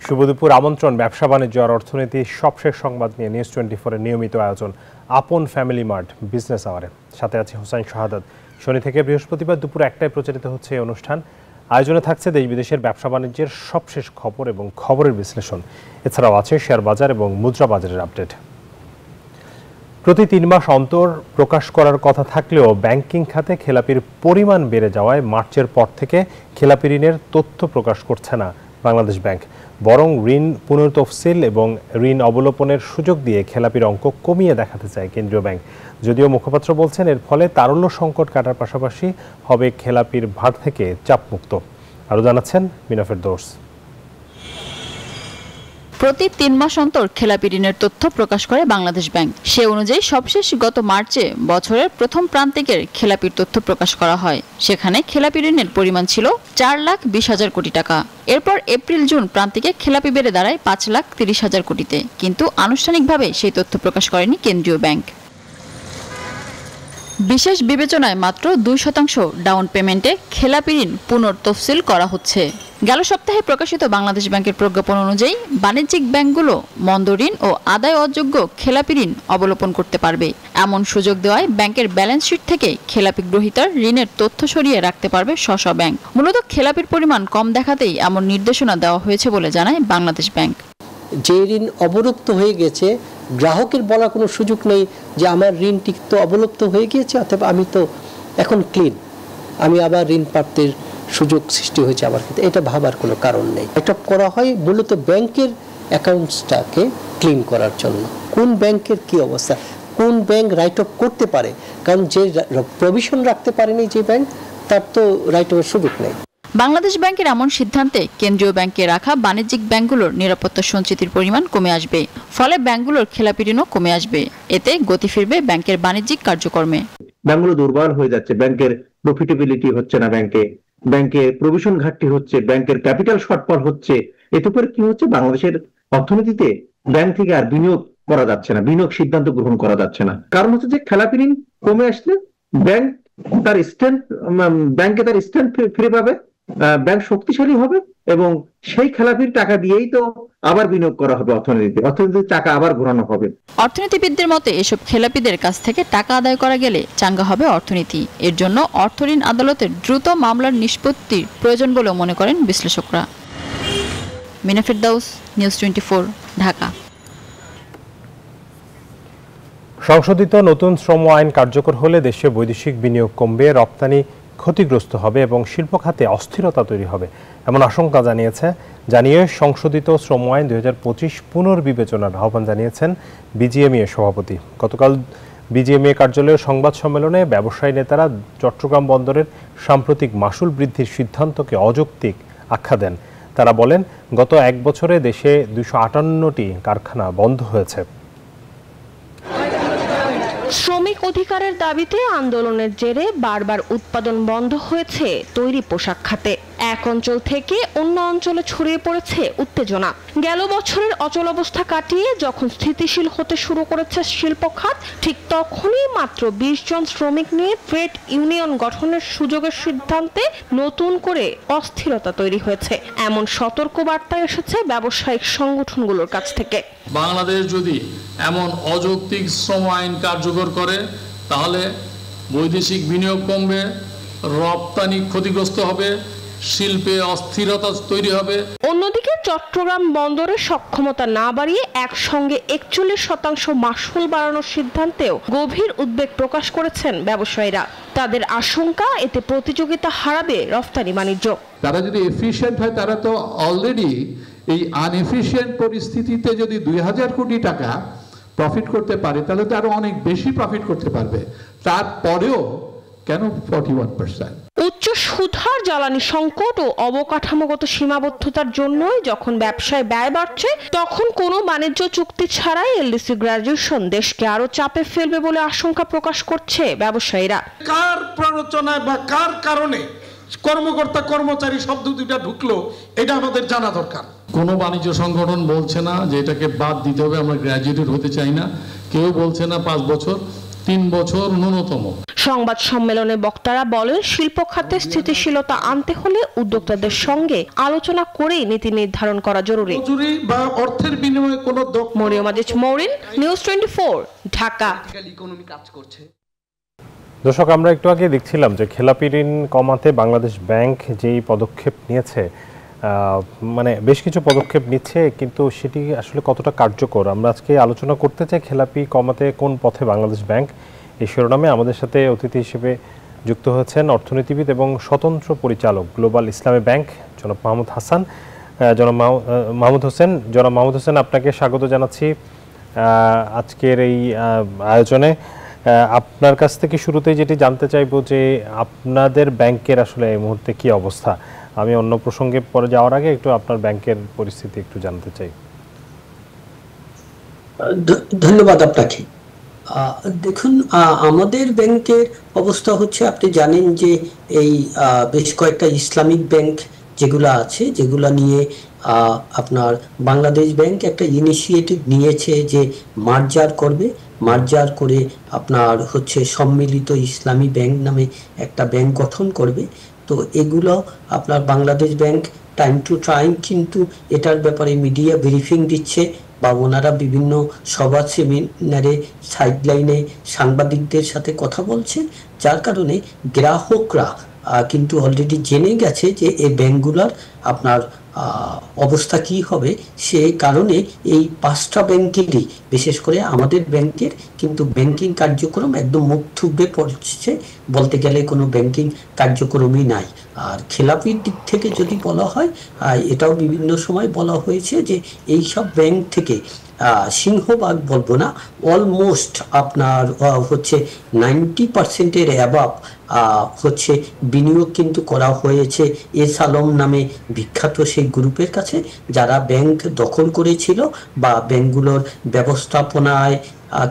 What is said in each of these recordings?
শুভ দুপুর। আমন্ত্রণ ব্যবসা বাণিজ্য আর অর্থনীতি সবশেষ সংবাদ নিয়ে নিউজ 24 এর নিয়মিত আয়োজন আপন ফ্যামিলি মার্ট বিজনেস আওয়ারে। সাথে আছে হোসাইন শাহাদাত। শনি থেকে বৃহস্পতিবার দুপুর 1টায় প্রচারিত হচ্ছে এই অনুষ্ঠান। আয়োজনে থাকছে দেশ বিদেশের ব্যবসা বাণিজ্যের সবশেষ খবর এবং খবরের বিশ্লেষণ। এছাড়াও আছে শেয়ার বাজার এবং মুদ্রা বাজারের আপডেট। প্রতি 3 মাস অন্তর প্রকাশ করার কথা থাকলেও ব্যাংকিং খাতে খেলাপির পরিমাণ বেড়ে যাওয়ায় মার্চের পর থেকে খেলাপি ঋণের তথ্য প্রকাশ করছে না বাংলাদেশ ব্যাংক। বরং ঋণ পুনর্তফসিল এবং ঋণ অবলোপনের সুযোগ দিয়ে খেলাপির অঙ্ক কমিয়ে দেখাতে চায় কেন্দ্রীয় ব্যাংক। যদিও মুখপাত্র বলছেন এর ফলে তারল্য সংকট কাটার পাশাপাশি হবে খেলাপির ভার থেকে চাপমুক্ত। আরও জানাচ্ছেন মিনা ফেরদৌস। প্রতি 3 মাস অন্তর খেলাপি ঋণের তথ্য প্রকাশ করে বাংলাদেশ ব্যাংক। সে অনুযায়ী সবশেষ গত মার্চে বছরের প্রথম প্রান্তিকের খেলাপির তথ্য প্রকাশ করা হয়। সেখানে খেলাপি ঋণের পরিমাণ ছিল 4,20,000 কোটি টাকা। এরপর এপ্রিল জুন প্রান্তিকে খেলাপি বেড়ে দাঁড়ায় 5,30,000 কোটিতে, কিন্তু আনুষ্ঠানিকভাবে সেই তথ্য প্রকাশ করেনি কেন্দ্রীয় ব্যাংক। বিশেষ বিবেচনায় মাত্র 2% ডাউন পেমেন্টে খেলাপি ঋণ পুনর্তফসিল করা হচ্ছে। গেল সপ্তাহে প্রকাশিত বাংলাদেশ ব্যাংকের প্রজ্ঞাপন অনুযায়ী বাণিজ্যিক ব্যাংকগুলো মন্দ ঋণ ও আদায় অযোগ্য খেলাপি ঋণ অবলোপন করতে পারবে। এমন সুযোগ দেওয়ায় ব্যাংকের ব্যালেন্স শিট থেকে খেলাপি গ্রহীতার ঋণের তথ্য সরিয়ে রাখতে পারবে স্ব ব্যাংক। মূলত খেলাপির পরিমাণ কম দেখাতেই এমন নির্দেশনা দেওয়া হয়েছে বলে জানায় বাংলাদেশ ব্যাংক। যে ঋণ অবলুপ্ত হয়ে গেছে, গ্রাহকের বলার কোনো সুযোগ নেই যে আমার ঋণটি তো অবলুপ্ত হয়ে গিয়েছে, অথবা আমি তো এখন ক্লিন, আমি আবার ঋণ প্রাপ্তির সুযোগ সৃষ্টি হয়েছে আমার ক্ষেত্রে, এটা ভাবার কোনো কারণ নেই। এটা করা হয় মূলত ব্যাংকের অ্যাকাউন্টসটাকে ক্লিন করার জন্য। কোন ব্যাংকের কি অবস্থা, কোন ব্যাংক রাইট অফ করতে পারে, কারণ যে প্রভিশন রাখতে পারেনি যে ব্যাংক, তার তো রাইট অফের সুযোগ নেই। বাংলাদেশ ব্যাংকের এমন সিদ্ধান্তে কেন্দ্রীয় ব্যাংকে রাখা বাণিজ্যিক ব্যাংকগুলোর নিরাপত্তা সঞ্চিতির পরিমাণ কমে আসবে। ফলে ব্যাংকগুলোর খেলাপি ঋণও কমে আসবে। এতে গতি ফিরবে ব্যাংকের বাণিজ্যিক কার্যক্রমে। ব্যাংকগুলো দুর্বল হয়ে যাচ্ছে, ব্যাংকের প্রফিটেবিলিটি হচ্ছে না, ব্যাংকে প্রভিশন ঘাটতি হচ্ছে, ব্যাংকের ক্যাপিটাল শর্টফল হচ্ছে। এতে করে কি হচ্ছে, বাংলাদেশের অর্থনীতিতে ব্যাংক থেকে আর বিনিয়োগ করা যাচ্ছে না, বিনিয়োগ সিদ্ধান্ত গ্রহণ করা যাচ্ছে না। কারণ হচ্ছে যে খেলাপি ঋণ কমে আসলে ব্যাংকে তার স্ট্রেংথ ফিরে পাবে, ব্যাংক শক্তিশালী হবে এবং সেই খেলাপির টাকা দিয়েই তো আবার বিনিয়োগ করা হবে অর্থনীতির টাকা আবার ঘোরানো হবে। অর্থনীতিবিদদের মতে এসব খেলাপিদের কাছ থেকে টাকা আদায় করা গেলে চাঙ্গা হবে অর্থনীতি। এর জন্য অর্থ ঋণ আদালতের দ্রুত মামলার নিষ্পত্তির প্রয়োজন বলেও মনে করেন বিশ্লেষকরা। মিনা ফেরদৌস, নিউজ 24, ঢাকা। সংশোধিত নতুন শ্রম আইন কার্যকর হলে দেশে বৈদেশিক বিনিয়োগ কমবে, রপ্তানি ক্ষতিগ্রস্ত হবে এবং শিল্প খাতে অস্থিরতা তৈরি হবে এমন আশঙ্কা জানিয়ে সংশোধিত শ্রম আইন 2025 পুনর্বিবেচনার আহ্বান জানিয়েছেন বিজিএমইএ সভাপতি। গতকাল বিজিএমইএ কার্যালয়ের সংবাদ সম্মেলনে ব্যবসায়ী নেতারা চট্টগ্রাম বন্দরের সাম্প্রতিক মাশুল বৃদ্ধির সিদ্ধান্তকে অযৌক্তিক আখ্যা দেন। তারা বলেন, গত 1 বছরে দেশে 258টি কারখানা বন্ধ হয়েছে। শ্রমিক অধিকারের দাবিতে আন্দোলনের জেরে বারবার উৎপাদন বন্ধ হয়েছে তৈরি পোশাক খাতে। এক অঞ্চল থেকে অন্য অঞ্চলে ছড়িয়ে পড়েছে উত্তেজনা। গেল বছরের অচলাবস্থা কাটিয়ে যখন স্থিতিশীল হতে শুরু করেছে শিল্প খাত, ঠিক তখনই মাত্র 20 জন শ্রমিক নিয়ে ট্রেড ইউনিয়ন গঠনের সুযোগের সিদ্ধান্তে নতুন করে অস্থিরতা তৈরি হয়েছে, এমন সতর্কবার্তা এসেছে ব্যবসায়িক সংগঠনগুলোর কাছ থেকে। বাংলাদেশ যদি এমন অযৌক্তিক শ্রম আইন কার্যকর করে তাহলে বৈদেশিক বিনিয়োগ কমবে, রপ্তানি ক্ষতিগ্রস্ত হবে, শিল্পে অস্থিরতা তৈরি হবে। অন্যদিকে চট্টগ্রাম বন্দরের সক্ষমতা না বাড়িয়ে একসঙ্গে 41% মাশুল বাড়ানোর সিদ্ধান্তেও গভীর উদ্বেগ প্রকাশ করেছেন ব্যবসায়ীরা। তাদের আশঙ্কা, এতে প্রতিযোগিতা হারাবে রপ্তানি বাণিজ্য। তারা যদি এফিশিয়েন্ট হয়, তারা তো অলরেডি এই আনএফিশিয়েন্ট পরিস্থিতিতে যদি 2000 কোটি টাকা প্রফিট করতে পারে, তাহলে তো আরো অনেক বেশি প্রফিট করতে পারবে। তারপরেও কেন 41%? উচ্চ সুদহার, জ্বালানি সংকট ও অবকাঠামোগত সীমাবদ্ধতার জন্যই যখন ব্যবসায় ব্যয় বাড়ছে, তখন কোনো বাণিজ্য চুক্তি ছাড়াই এলডিসি গ্রাজুয়েশন দেশকে আরো চাপে ফেলবে বলে আশঙ্কা প্রকাশ করছে ব্যবসায়ীরা। কার প্ররোচনায় বা কার কারণে কর্মকর্তা কর্মচারী শব্দ দুইটা ঢুকলো, এটা আমাদের জানা দরকার। কোনো বাণিজ্য সংগঠন বলছে না যে এটাকে বাদ দিতে হবে, আমরা গ্র্যাজুয়েটেড হতে চাই না। কেউ বলছে না 5 বছর, 3 বছর ন্যূনতম। সংবাদ সম্মেলনে বক্তারা বলেন, শিল্প খাতে স্থিতিশীলতা আনতে হলে উদ্যোক্তাদের সঙ্গে আলোচনা করেই নীতি নির্ধারণ করা জরুরি। বা অর্থের বিনিময়ে কোনো মরিয়ম আজিজ মৌরিন, নিউজ 24, ঢাকা। দর্শক, আমরা একটু আগে দেখছিলাম যে খেলাপি ঋণ কমাতে বাংলাদেশ ব্যাংক যেই পদক্ষেপ নিয়েছে, মানে বেশ কিছু পদক্ষেপ নিচ্ছে, কিন্তু সেটি আসলে কতটা কার্যকর আমরা আজকে আলোচনা করতে চাই। খেলাপি কমাতে কোন পথে বাংলাদেশ ব্যাংক, এই শিরোনামে আমাদের সাথে অতিথি হিসেবে যুক্ত হয়েছেন অর্থনীতিবিদ এবং স্বতন্ত্র পরিচালক গ্লোবাল ইসলামী ব্যাংক জনাব মাহমুদ হাসান। জনাব মাহমুদ হোসেন, আপনাকে স্বাগত জানাচ্ছি আজকের এই আয়োজনে। আপনার কাছ থেকে শুরুতেই যেটি জানতে চাইবো যে আপনাদের ব্যাংকের আসলে এই মুহূর্তে কি অবস্থা। আমি অন্য প্রসঙ্গে পরে যাওয়ার আগে একটু আপনার ব্যাংকের পরিস্থিতি একটু জানতে চাই। ধন্যবাদ আপনাকে। দেখুন, আমাদের ব্যাংকের অবস্থা হচ্ছে, আপনি জানেন যে এই বেশ কয়েকটা ইসলামিক ব্যাংক যেগুলো আছে, যেগুলো নিয়ে আপনার বাংলাদেশ ব্যাংক একটা ইনিশিয়েটিভ নিয়েছে যে মার্জার করবে, মার্জার করে আপনার হচ্ছে সম্মিলিত ইসলামী ব্যাংক নামে একটা ব্যাংক গঠন করবে। তো এগুলো আপনার Bangladesh bank time to time কিন্তু এটার ব্যাপারে মিডিয়া ব্রিফিং দিচ্ছে, বা ওনারা বিভিন্ন সভা সেমিনারে সাইডলাইনে সাংবাদিকদের সাথে কথা বলছে, যার কারণে গ্রাহকরা কিন্তু অলরেডি জেনে গেছে যে এই ব্যাংকগুলোর আপনার অবস্থা কি হবে। সে কারণে এই 5টা ব্যাংকেরই, বিশেষ করে আমাদের ব্যাংকের কিন্তু ব্যাংকিং কার্যক্রম একদম মুখ থুবড়ে পড়ছে, বলতে গেলে কোনো ব্যাংকিং কার্যক্রমই নাই। আর খেলাপির দিক থেকে যদি বলা হয়, এটাও বিভিন্ন সময় বলা হয়েছে যে এই সব ব্যাংক থেকে সিংহভাগ বলবো না, অলমোস্ট আপনার হচ্ছে 90%-এর অ্যাবাভ হচ্ছে বিনিয়োগ কিন্তু করা হয়েছে এস আলম নামে বিখ্যাত সেই গ্রুপের কাছে, যারা ব্যাংক দখল করেছিল বা ব্যাংকগুলোর ব্যবস্থাপনায়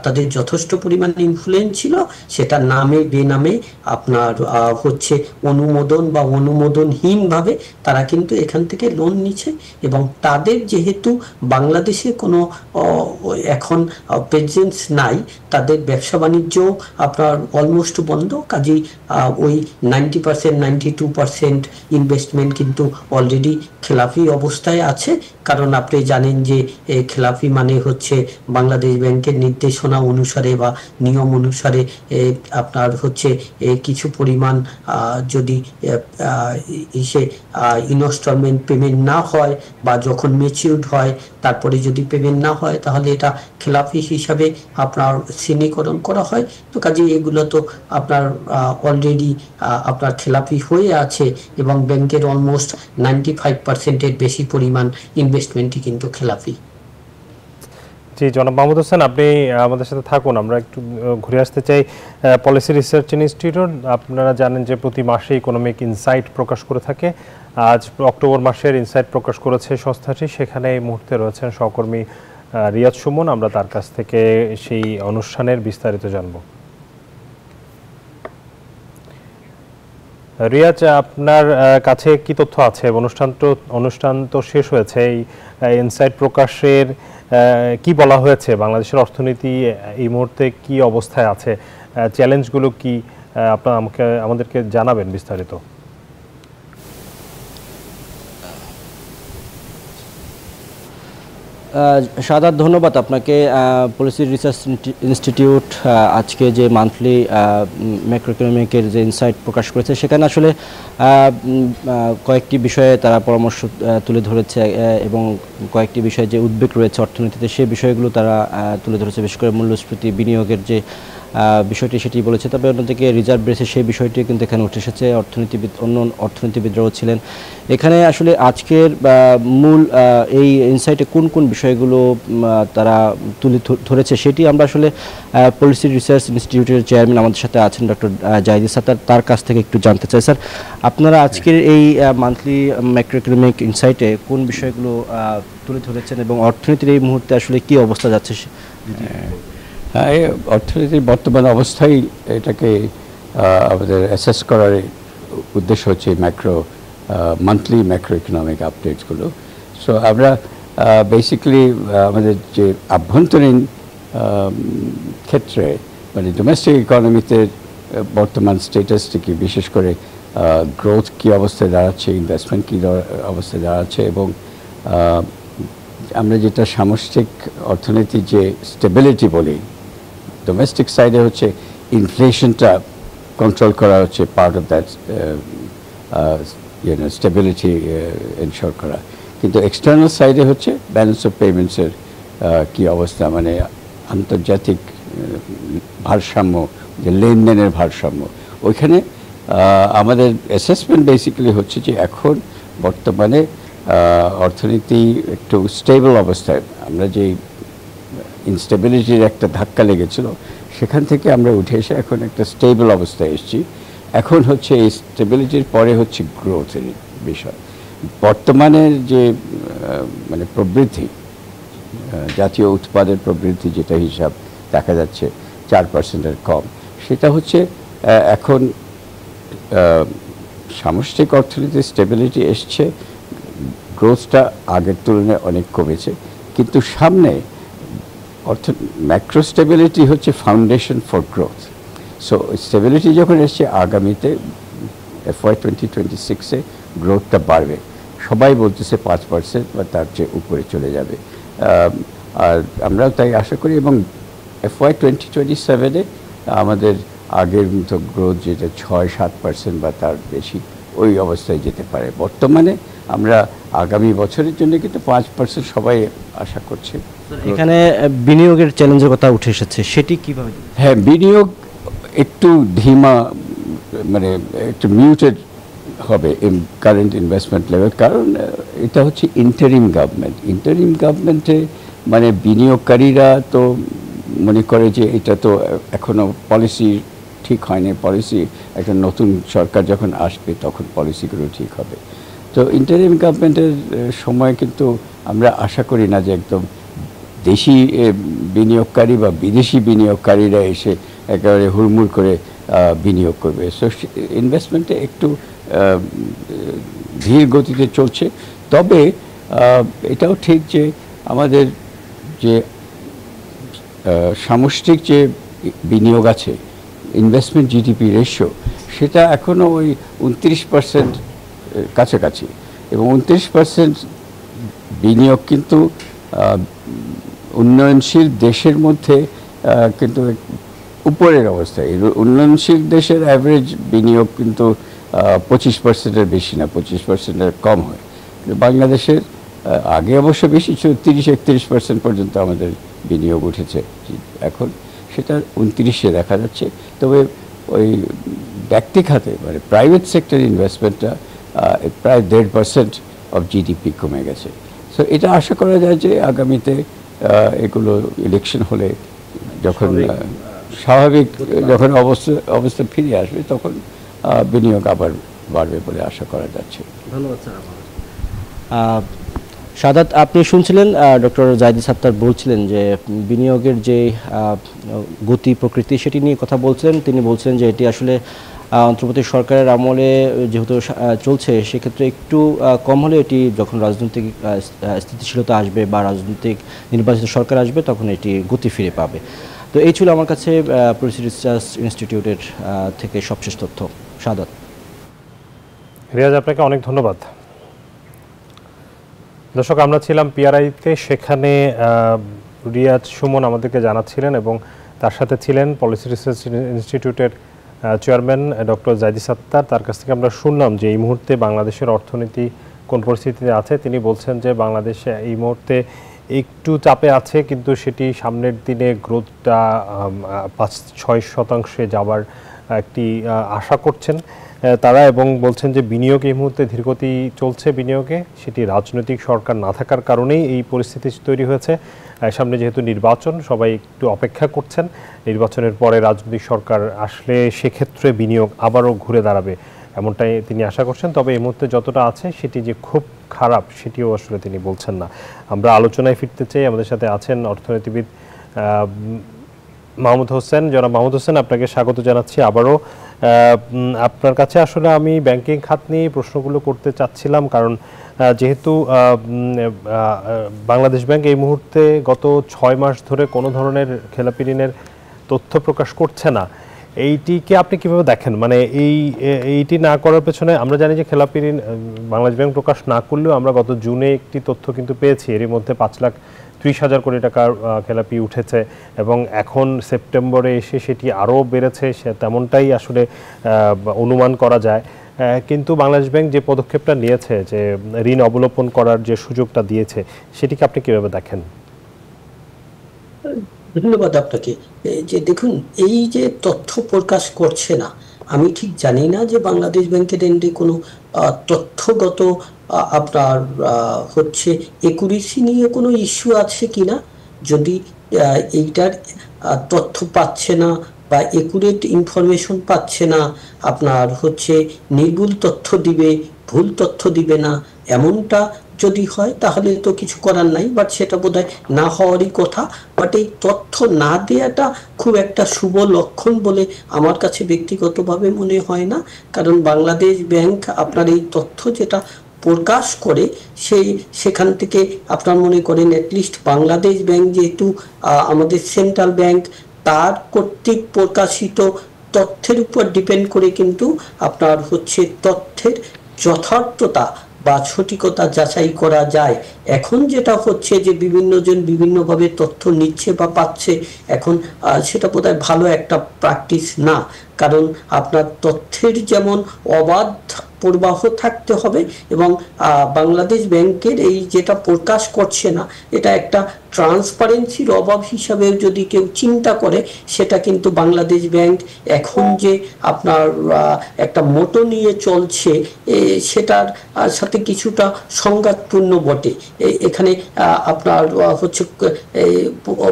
তাদের যথেষ্ট পরিমাণ ইনফ্লুয়েন্স ছিল, সেটা নামে বেনামে আপনার হচ্ছে অনুমোদন বা অনুমোদনহীনভাবে তারা কিন্তু এখান থেকে লোন নিচ্ছে। এবং তাদের যেহেতু বাংলাদেশে কোনো এখন প্রেজেন্স নাই, তাদের ব্যবসা বাণিজ্য আপনার অলমোস্ট বন্ধ, কাজেই ওই 90%, 92% ইনভেস্টমেন্ট কিন্তু অলরেডি খেলাফি অবস্থায় আছে। কারণ আপনি জানেন যে খেলাফি মানে হচ্ছে বাংলাদেশ ব্যাংকের নির্দেশনা অনুসারে বা নিয়ম অনুসারে আপনার হচ্ছে কিছু পরিমাণ যদি ইনস্টলমেন্ট পেমেন্ট না হয় বা যখন ম্যাচিউরড হয় তারপরে যদি পেমেন্ট না হয়, তাহলে এটা খেলাফি হিসাবে আপনার শ্রেণীকরণ করা হয়। তো কাজে এগুলো তো আপনার অলরেডি আপনার খেলাফি হয়ে আছে এবং ব্যাংকের অলমোস্ট 95%-এর বেশি পরিমাণ ইনভেস্টমেন্টই কিন্তু খেলাফি। জি, জনাব মাহমুদ হোসেন, আপনি আমাদের সাথে থাকুন। আমরা একটু ঘুরে আসতে চাই পলিসি রিসার্চ ইনস্টিটিউট। আপনারা জানেন যে প্রতি মাসে ইকোনমিক ইনসাইট প্রকাশ করে থাকে। আজ অক্টোবর মাসের ইনসাইট প্রকাশ করেছে সংস্থাটি। সেখানে এই মুহূর্তে রয়েছেন সহকর্মী রিয়াজ সুমন। আমরা তার কাছ থেকে সেই অনুষ্ঠানের বিস্তারিত জানব। রিয়াজ, আপনার কাছে কি তথ্য আছে? অনুষ্ঠান তো শেষ হয়েছে, এই ইনসাইট প্রকাশের কি বলা হয়েছে? বাংলাদেশের অর্থনীতি এই মুহূর্তে কি অবস্থায় আছে, চ্যালেঞ্জগুলো কি, আপনারা আমাদেরকে জানাবেন বিস্তারিত। সাদাত, ধন্যবাদ আপনাকে। পলিসি রিসার্চ ইনস্টিটিউট আজকে যে মান্থলি ম্যাক্রোইকোনমিকের যে ইনসাইট প্রকাশ করেছে, সেখানে আসলে কয়েকটি বিষয়ে তারা পরামর্শ তুলে ধরেছে এবং কয়েকটি বিষয়ে যে উদ্বেগ রয়েছে অর্থনীতিতে, সেই বিষয়গুলো তারা তুলে ধরেছে। বিশেষ করে মূল্যস্ফীতি, বিনিয়োগের যে বিষয়টি সেটি বলেছে। তবে অন্যদিকে রিজার্ভ বেড়েছে, সেই বিষয়টি কিন্তু এখানে উঠে এসেছে। অন্য অর্থনীতিবিদরাও ছিলেন এখানে। আসলে আজকের মূল এই ইনসাইটে কোন কোন বিষয়গুলো তারা তুলে ধরেছে সেটি আমরা আসলে পলিসি রিসার্চ ইনস্টিটিউটের চেয়ারম্যান আমাদের সাথে আছেন ডক্টর জাহিদ সাত্তার, তার কাছ থেকে একটু জানতে চাই। স্যার, আপনারা আজকের এই মান্থলি ম্যাক্রোইকোনমিক ইনসাইটে কোন বিষয়গুলো তুলে ধরেছেন এবং অর্থনীতির এই মুহূর্তে আসলে কি অবস্থা যাচ্ছে? হ্যাঁ, অর্থনীতির বর্তমান অবস্থায় এটাকে আমাদের অ্যাসেস করার উদ্দেশ্য হচ্ছে মান্থলি ম্যাক্রো ইকোনমিক আপডেটসগুলো। সো আমরা বেসিক্যালি আমাদের যে আভ্যন্তরীণ ক্ষেত্রে মানে ডোমেস্টিক ইকোনমিতে বর্তমান স্ট্যাটাসটি কি, বিশেষ করে গ্রোথ কি অবস্থায় দাঁড়াচ্ছে, ইনভেস্টমেন্ট কি অবস্থায় দাঁড়াচ্ছে, এবং আমরা যেটা সামষ্টিক অর্থনীতির যে স্টেবিলিটি বলি, ডোমেস্টিক সাইডে হচ্ছে ইনফ্লেশনটা কন্ট্রোল করা হচ্ছে part of that stability ensure করা, কিন্তু এক্সটার্নাল সাইডে হচ্ছে ব্যালেন্স অফ পেমেন্টসের কি অবস্থা, মানে আন্তর্জাতিক ভারসাম্য, যে লেনদেনের ভারসাম্য, ওইখানে আমাদের অ্যাসেসমেন্ট বেসিক্যালি হচ্ছে যে এখন বর্তমানে অর্থনীতি একটু স্টেবল অবস্থায়, আমরা যে ইনস্টেবিলিটির একটা ধাক্কা লেগেছিল সেখান থেকে আমরা উঠে এসে এখন একটা স্টেবল অবস্থায় এসেছি। এখন হচ্ছে এই স্টেবিলিটির পরে হচ্ছে গ্রোথের বিষয়। বর্তমানের যে মানে প্রবৃদ্ধি, জাতীয় উৎপাদের প্রবৃদ্ধি যেটা হিসাব দেখা যাচ্ছে 4%-এর কম, সেটা হচ্ছে এখন সামষ্টিক অর্থনীতির স্টেবিলিটি এসছে, গ্রোথটা আগের তুলনায় অনেক কমেছে, কিন্তু সামনে ম্যাক্রো স্টেবিলিটি হচ্ছে foundation for growth. So stability যখন এসছে, আগামীতে FY 2026-এ গ্রোথটা বাড়বে, সবাই বলতেছে 5% বা তার চেয়ে উপরে চলে যাবে, আর আমরাও তাই আশা করি, এবং FY 2027-এ আমাদের আগের মতো গ্রোথ যেটা 6-7% বা তার বেশি, ওই অবস্থায় যেতে পারে। বর্তমানে আমরা আগামী বছরের জন্য কিন্তু 5% সবাই আশা করছে। এখানে বিনিয়োগের চ্যালেঞ্জের কথা উঠে এসেছে, সেটি কিভাবে? হ্যাঁ, বিনিয়োগ একটু ধীমা, মানে একটু মিউটেড হবে কারেন্ট ইনভেস্টমেন্ট লেভেল, কারণ এটা হচ্ছে ইন্টারিম গভর্নমেন্ট। ইন্টারিম গভর্নমেন্টে মানে বিনিয়োগকারীরা তো মনে করে যে এটা তো এখনো পলিসি ঠিক হয়নি, পলিসি একটা নতুন সরকার যখন আসবে তখন পলিসিগুলো ঠিক হবে। তো ইন্টারিম গভর্নমেন্টের সময় কিন্তু আমরা আশা করি না যে একদম দেশি বিনিয়োগকারী বা বিদেশি বিনিয়োগকারীরা এসে একেবারে হুড়মুড় করে বিনিয়োগ করবে। সো ইনভেস্টমেন্টে একটু ধীর গতিতে চলছে। তবে এটাও ঠিক যে আমাদের যে সামষ্টিক যে বিনিয়োগ আছে, ইনভেস্টমেন্ট জিডিপি রেশিও, সেটা এখনও ওই 29% কাছাকাছি, এবং 29% বিনিয়োগ কিন্তু উন্নয়নশীল দেশের মধ্যে কিন্তু উপরের অবস্থায়। উন্নয়নশীল দেশের অ্যাভারেজ বিনিয়োগ কিন্তু 25%-এর বেশি না, 25%-এর কম হয়। বাংলাদেশের আগে অবশ্য বেশি ছিল, 30-31% পর্যন্ত আমাদের বিনিয়োগ উঠেছে, এখন সেটা 29-এ দেখা যাচ্ছে। তবে ওই ব্যক্তি খাতে মানে প্রাইভেট সেক্টর ইনভেস্টমেন্টটা প্রায় 1.5% অফ জিডিপি কমে গেছে। সো এটা আশা করা যায় যে আগামীতে এগুলো ইলেকশন হলে যখন স্বাভাবিক যখন অবস্থা ফিরে আসবে, তখন বিনিয়োগ আবার বাড়বে বলে আশা করা যাচ্ছে। ধন্যবাদ স্যার। সাদাত, আপনি শুনছিলেন ডক্টর জাহিদুল সাত্তার বলছিলেন যে বিনিয়োগের যে গতি প্রকৃতি সেটি নিয়ে কথা বলছিলেন। তিনি বলছিলেন যে এটি আসলে অন্তর্বর্তী সরকারের আমলে যেহেতু চলছে, সেক্ষেত্রে একটু কম হলে এটি যখন রাজনৈতিক স্থিতিশীলতা আসবে বা রাজনৈতিক নির্বাচিত সরকার আসবে, তখন এটি গতি ফিরে পাবে। তো এই ছিল আমার কাছে পলিসি রিসার্চ ইনস্টিটিউটের থেকে সবশেষ তথ্য। সাদাত। রিয়াজ, আপনাকে অনেক ধন্যবাদ। দর্শক, আমরা ছিলাম পিআরআইতে, সেখানে রিয়াজ সুমন আমাদেরকে জানাচ্ছিলেন এবং তার সাথে ছিলেন পলিসি রিসার্চ ইনস্টিটিউটের চেয়ারম্যান ডক্টর জাহিদুল সাত্তার। তার কাছ থেকে আমরা শুনলাম যে এই মুহূর্তে বাংলাদেশের অর্থনীতি কোন পরিস্থিতিতে আছে। তিনি বলছেন যে বাংলাদেশে এই মুহূর্তে একটু চাপে আছে, কিন্তু সেটি সামনের দিনে গ্রোথটা 5-6% যাবার একটি আশা করছেন তারা, এবং বলছেন যে বিনিয়োগ এই মুহূর্তে ধীরগতি চলছে বিনিয়োগে, সেটি রাজনৈতিক সরকার না থাকার কারণেই এই পরিস্থিতি তৈরি হয়েছে। সামনে যেহেতু নির্বাচন, সবাই একটু অপেক্ষা করছেন, নির্বাচনের পরে রাজনৈতিক সরকার আসলে সেক্ষেত্রে বিনিয়োগ আবারও ঘুরে দাঁড়াবে, এমনটাই তিনি আশা করছেন। তবে এই মুহূর্তে যতটা আছে সেটি যে খুব খারাপ সেটিও আসলে তিনি বলছেন না। আমরা আলোচনায় ফিরতে চাই। আমাদের সাথে আছেন অর্থনীতিবিদ মাহমুদ হোসেন। জনাব মাহমুদ হোসেন, আপনাকে স্বাগত জানাচ্ছি আবারও। আপনার কাছে আসলে আমি ব্যাংকিং খাত নিয়ে প্রশ্নগুলো করতে চাচ্ছিলাম, কারণ যেহেতু বাংলাদেশ ব্যাংক এই মুহূর্তে গত 6 মাস ধরে কোনো ধরনের খেলাপি ঋণের তথ্য প্রকাশ করছে না, এইটিকে আপনি কিভাবে দেখেন? মানে এইটি না করার পেছনে আমরা জানি যে খেলাপি ঋণ বাংলাদেশ ব্যাংক প্রকাশ না করলেও আমরা গত জুনে একটি তথ্য কিন্তু পেয়েছি, এরই মধ্যে 5,30,000 কোটি টাকার খেলাপি উঠেছে এবং এখন সেপ্টেম্বরে এসে সেটি আরও বেড়েছে, সে তেমনটাই আসলে অনুমান করা যায়। কিন্তু বাংলাদেশ ব্যাংক যে পদক্ষেপটা নিয়েছে, যে ঋণ অবলোপন করার যে সুযোগটা দিয়েছে, সেটিকে আপনি কিভাবে দেখেন? ধন্যবাদ আপনাকে। যে দেখুন, এই যে তথ্য প্রকাশ করছে না, আমি ঠিক জানি না যে বাংলাদেশ ব্যাংকের এন্ডে কোনো তথ্যগত আপনার হচ্ছে একুরেসি নিয়ে কোনো ইস্যু আছে কিনা। যদি এইটার তথ্য পাচ্ছে না বা একুরেট ইনফরমেশন পাচ্ছে না, আপনার হচ্ছে নির্ভুল তথ্য দিবে, ভুল তথ্য দিবে না, এমনটা যদি হয় তাহলে তো কিছু করার নাই, বাট সেটা বোধহয় না হওয়ারই কথা। বাট এই তথ্য না দেওয়াটা খুব একটা শুভ লক্ষণ বলে আমার কাছে ব্যক্তিগতভাবে মনে হয় না। কারণ বাংলাদেশ ব্যাংক আপনার এই তথ্য যেটা প্রকাশ করে সেখান থেকে আপনার মনে করেন অ্যাটলিস্ট বাংলাদেশ ব্যাংক যেহেতু আমাদের সেন্ট্রাল ব্যাংক, তার কর্তৃক প্রকাশিত তথ্যের উপর ডিপেন্ড করে কিন্তু আপনার হচ্ছে তথ্যের যথার্থতা বা সঠিকতা যাচাই করা যায়। এখন যেটা হচ্ছে যে বিভিন্ন জন বিভিন্নভাবে তথ্য নিচ্ছে বা পাচ্ছে, এখন সেটা বোধহয় ভালো একটা প্র্যাকটিস না। কারণ আপনার তথ্যের যেমন অবাধ প্রবাহ থাকতে হবে এবং বাংলাদেশ ব্যাংকের এই যেটা প্রকাশ করছে না, এটা একটা ট্রান্সপারেন্সির অভাব হিসাবে যদি কেউ চিন্তা করে, সেটা কিন্তু বাংলাদেশ ব্যাংক এখন যে আপনার একটা মোটো নিয়ে চলছে সেটার সাথে কিছুটা সংঘাতপূর্ণ বটে। এখানে আপনার হচ্ছে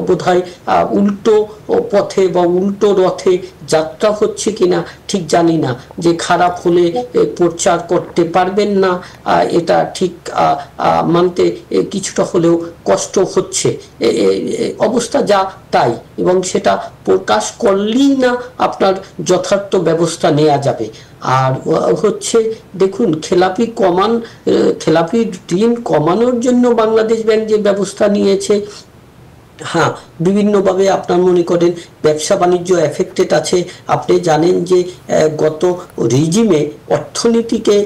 বোধহয় উল্টো পথে বা উল্টো রথে যাত্রা হচ্ছে কিনা ঠিক জানি না। যে খারাপ হলে প্রচার করতে পারবেন না, এটা ঠিক মানতে কিছুটা হলেও কষ্ট হচ্ছে। অবস্থা যা তাই, এবং সেটা প্রকাশ করলেই না আপনার যথার্থ ব্যবস্থা নেওয়া যাবে। আর হচ্ছে দেখুন, খেলাপি ঋণ কমানোর জন্য বাংলাদেশ ব্যাংক যে ব্যবস্থা নিয়েছে, হ্যাঁ, বিভিন্নভাবে আপনার মনে করেন ব্যবসা বাণিজ্য এফেক্টেড আছে। আপনি জানেন যে গত রিজিমে অর্থনীতিকে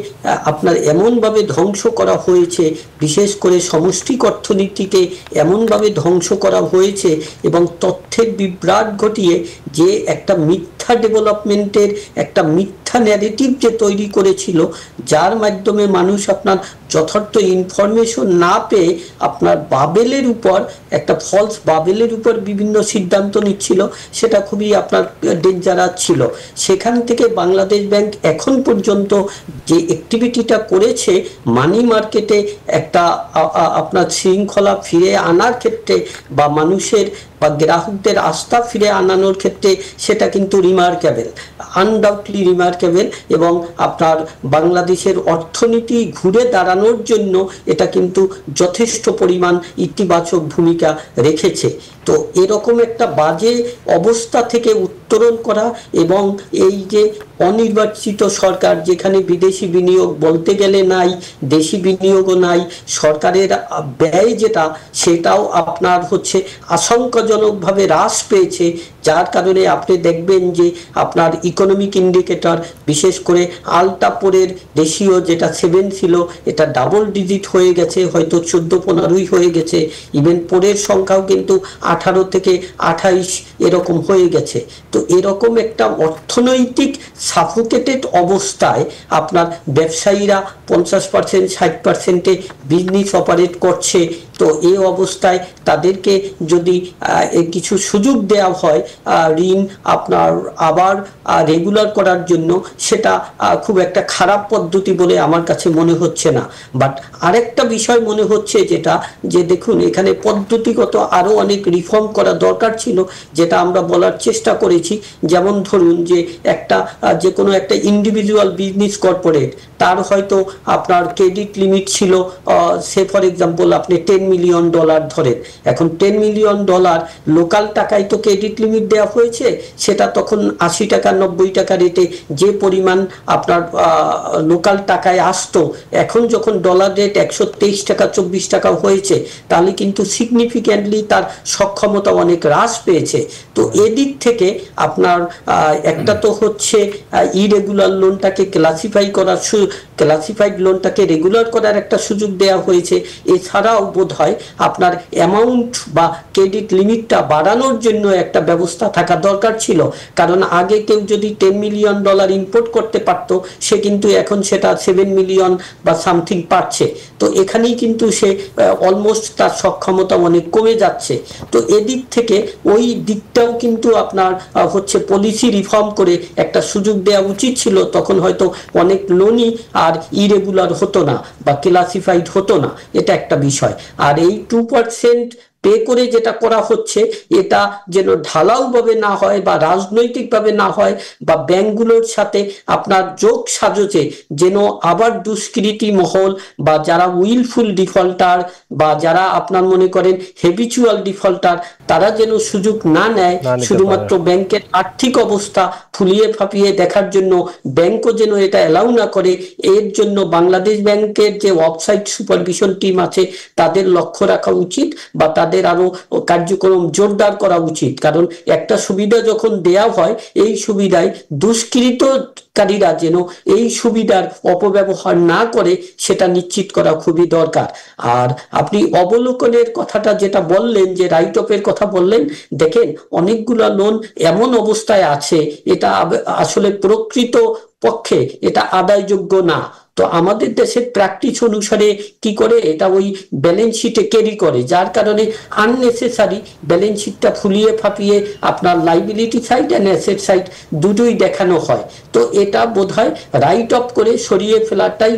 আপনার এমনভাবে ধ্বংস করা হয়েছে, বিশেষ করে সমষ্টিক অর্থনীতিকে এমনভাবে ধ্বংস করা হয়েছে এবং তথ্যের বিভ্রাট ঘটিয়ে যে একটা মিথ্যা ডেভেলপমেন্টের একটা মিথ্যা ন্যারেটিভ যে তৈরি করেছিল, যার মাধ্যমে মানুষ আপনার যথার্থ ইনফরমেশন না পেয়ে আপনার বাবেলের উপর একটা ফলস বাবেলের উপর বিভিন্ন সিদ্ধান্ত নিচ্ছিল, সেটা খুবই আপনার ডেঞ্জারাস ছিল। সেখান থেকে বাংলাদেশ ব্যাংক এখন পর্যন্ত যে অ্যাক্টিভিটিটা করেছে, মানি মার্কেটে একটা আপনার শৃঙ্খলা ফিরে আনার ক্ষেত্রে বা মানুষের বা গ্রাহকদের আস্থা ফিরে আনানোর ক্ষেত্রে, সেটা কিন্তু রিমার্কেবল, আনডাউটলি রিমার্কেবল। এবং আপনার বাংলাদেশের অর্থনীতি ঘুরে দাঁড়ানোর জন্য এটা কিন্তু যথেষ্ট পরিমাণ ইতিবাচক ভূমিকা রেখেছে। তো এরকম একটা বাজে অবস্থা থেকে উত্তরণ করা এবং এই যে অনির্বাচিত সরকার, যেখানে বিদেশি বিনিয়োগ বলতে গেলে নাই, দেশি বিনিয়োগও নাই, সরকারের ব্যয় যেটা সেটাও আপনার হচ্ছে আশঙ্কাজনকভাবে হ্রাস পেয়েছে, যার কারণে আপনি দেখবেন যে আপনার ইকোনমিক ইন্ডিকেটর, বিশেষ করে আলটাপোরের রেশিও যেটা 7 ছিল, এটা ডাবল ডিজিট হয়ে গেছে, হয়তো 14-15 হয়ে গেছে। ইভেন পোরের সংখ্যাও কিন্তু 18 থেকে 28 এরকম হয়ে গেছে। তো এরকম একটা অর্থনৈতিক সাফোকেটেড অবস্থায় আপনার ব্যবসায়ীরা 50%, 60%-এ বিজনেস অপারেট করছে। তো এই অবস্থায় তাদেরকে যদি কিছু সুযোগ দেওয়া হয় ঋণ আপনার আবার রেগুলার করার জন্য, সেটা খুব একটা খারাপ পদ্ধতি বলে আমার কাছে মনে হচ্ছে না। বাট আরেকটা বিষয় মনে হচ্ছে যেটা, যে দেখুন, এখানে পদ্ধতিগত আরো অনেক রিফর্ম করা দরকার ছিল, যেটা আমরা বলার চেষ্টা করেছি। যেমন ধরুন যে একটা যে কোনো একটা ইন্ডিভিজুয়াল বিজনেস কর্পোরেট, তার হয়তো আপনার ক্রেডিট লিমিট ছিল সে ফর এক্সাম্পল আপনি 10 মিলিয়ন ডলার ধরেন, এখন $10 মিলিয়ন লোকাল টাকায় তো ক্রেডিট লিমিট দেওয়া হয়েছে, সেটা তখন 80 টাকা 90 টাকা রেটে যে পরিমাণ আপনার লোকাল টাকায় আসতো, এখন যখন ডলার রেট 123 টাকা 24 টাকা হয়েছে, তাহলে কিন্তু সিগনিফিক্যান্টলি তার সক্ষমতা অনেক হ্রাস পেয়েছে। তো এদিক থেকে আপনার একটা তো হচ্ছে ইরেগুলার লোনটাকে ক্লাসিফাইড লোনটাকে রেগুলার করার একটা সুযোগ দেওয়া হয়েছে। এছাড়াও বোধ হয় আপনার অ্যামাউন্ট বা ক্রেডিট লিমিটটা বাড়ানোর জন্য একটা ব্যবস্থা থাকা দরকার ছিল, কারণ আগে কেউ যদি $10 মিলিয়ন ইম্পোর্ট করতে পারত, সে কিন্তু এখন সেটা 7 মিলিয়ন বা সামথিং পাচ্ছে। তো এখানেই কিন্তু সে অলমোস্ট তার সক্ষমতা অনেক কমে যাচ্ছে। তো এদিক থেকে ওই দিকটাও কিন্তু আপনার হচ্ছে পলিসি রিফর্ম করে একটা সুযোগ দেওয়া উচিত ছিল, তখন হয়তো অনেক লোনই আর ইরেগুলার হতো না বা ক্লাসিফাইড হতো না। এটা একটা বিষয়। আর এই 2% পে করে যেটা করা হচ্ছে, এটা যেন ঢালাওভাবে না হয় বা রাজনৈতিকভাবে না হয়, বা ব্যাংকগুলোর সাথে আপনার যোগ সাজসে যেন আবার দুষ্কৃতী মহল বা যারা উইলফুল ডিফল্টার বা যারা আপনার মনে করেন হেবিচুয়াল ডিফল্টার, তারা যেন সুযোগ না নেয় শুধুমাত্র ব্যাংকের আর্থিক অবস্থা ফুলিয়ে ফাঁপিয়ে দেখার জন্য, ব্যাংকও যেন এটা অ্যালাউ না করে। এর জন্য বাংলাদেশ ব্যাংকের যে ওয়েবসাইট সুপারভিশন টিম আছে, তাদের লক্ষ্য রাখা উচিত বা তাদের আরো কার্যক্রম জোরদার করা উচিত। কারণ একটা সুবিধা যখন দেয়া হয়, এই সুবিধায় দুষ্কৃতকারীরা যেন এই সুবিধার অপব্যবহার না করে, সেটা নিশ্চিত করা খুবই দরকার। আর আপনি অবলোকনের কথাটা যেটা বললেন, যে রাইট অফের কথা বললেন, দেখেন অনেকগুলা লোন এমন অবস্থায় আছে, এটা আসলে প্রকৃত পক্ষে এটা আদায়যোগ্য না। তো আমাদের দেশের প্র্যাকটিস অনুসারে কি করে, এটা ওই ব্যালেন্স শিটে ক্যারি করে, যার কারণে আননেসেসারি ব্যালেন্স শিটটা ফুলিয়ে ফাঁপিয়ে আপনার liability side and asset side দুটোই দেখানো হয়। তো এটা বোধহয় রাইট অফ করে সরিয়ে ফেলাটাই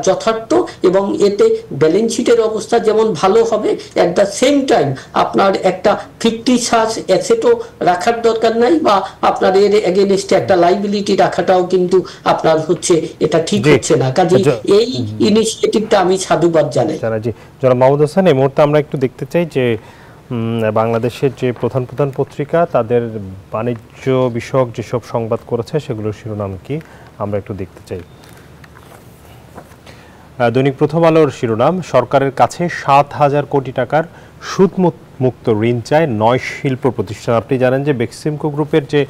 যথার্থ, এবং এতে ব্যালেন্স শিটের অবস্থা যেমন ভালো হবে, এট দ্য সেম টাইম আপনার একটা 50 অ্যাসেটও রাখার দরকার নাই, বা আপনার এর এগেইনস্টে একটা লাইবিলিটি রাখাটাও কিন্তু আপনার হচ্ছে এটা ঠিক হচ্ছে না। কাজে এই ইনিশিয়েটিভটা আমি সাধুবাদ জানাই। জি জনাব মাহমুদ হোসেন, এই মুহূর্তে আমরা একটু দেখতে চাই যে বাংলাদেশের যে প্রধান পত্রিকা তাদের বাণিজ্য বিষয়ক যেসব সংবাদ করেছে সেগুলোর শিরোনাম কি, আমরা একটু দেখতে চাই। দৈনিক প্রথম আলোর শিরোনাম, সরকারের কাছে 7,000 কোটি টাকার সুদমুক্ত ঋণ চায় 9 শিল্প প্রতিষ্ঠান। আপনি জানেন যে বেক্সিমকো গ্রুপের যে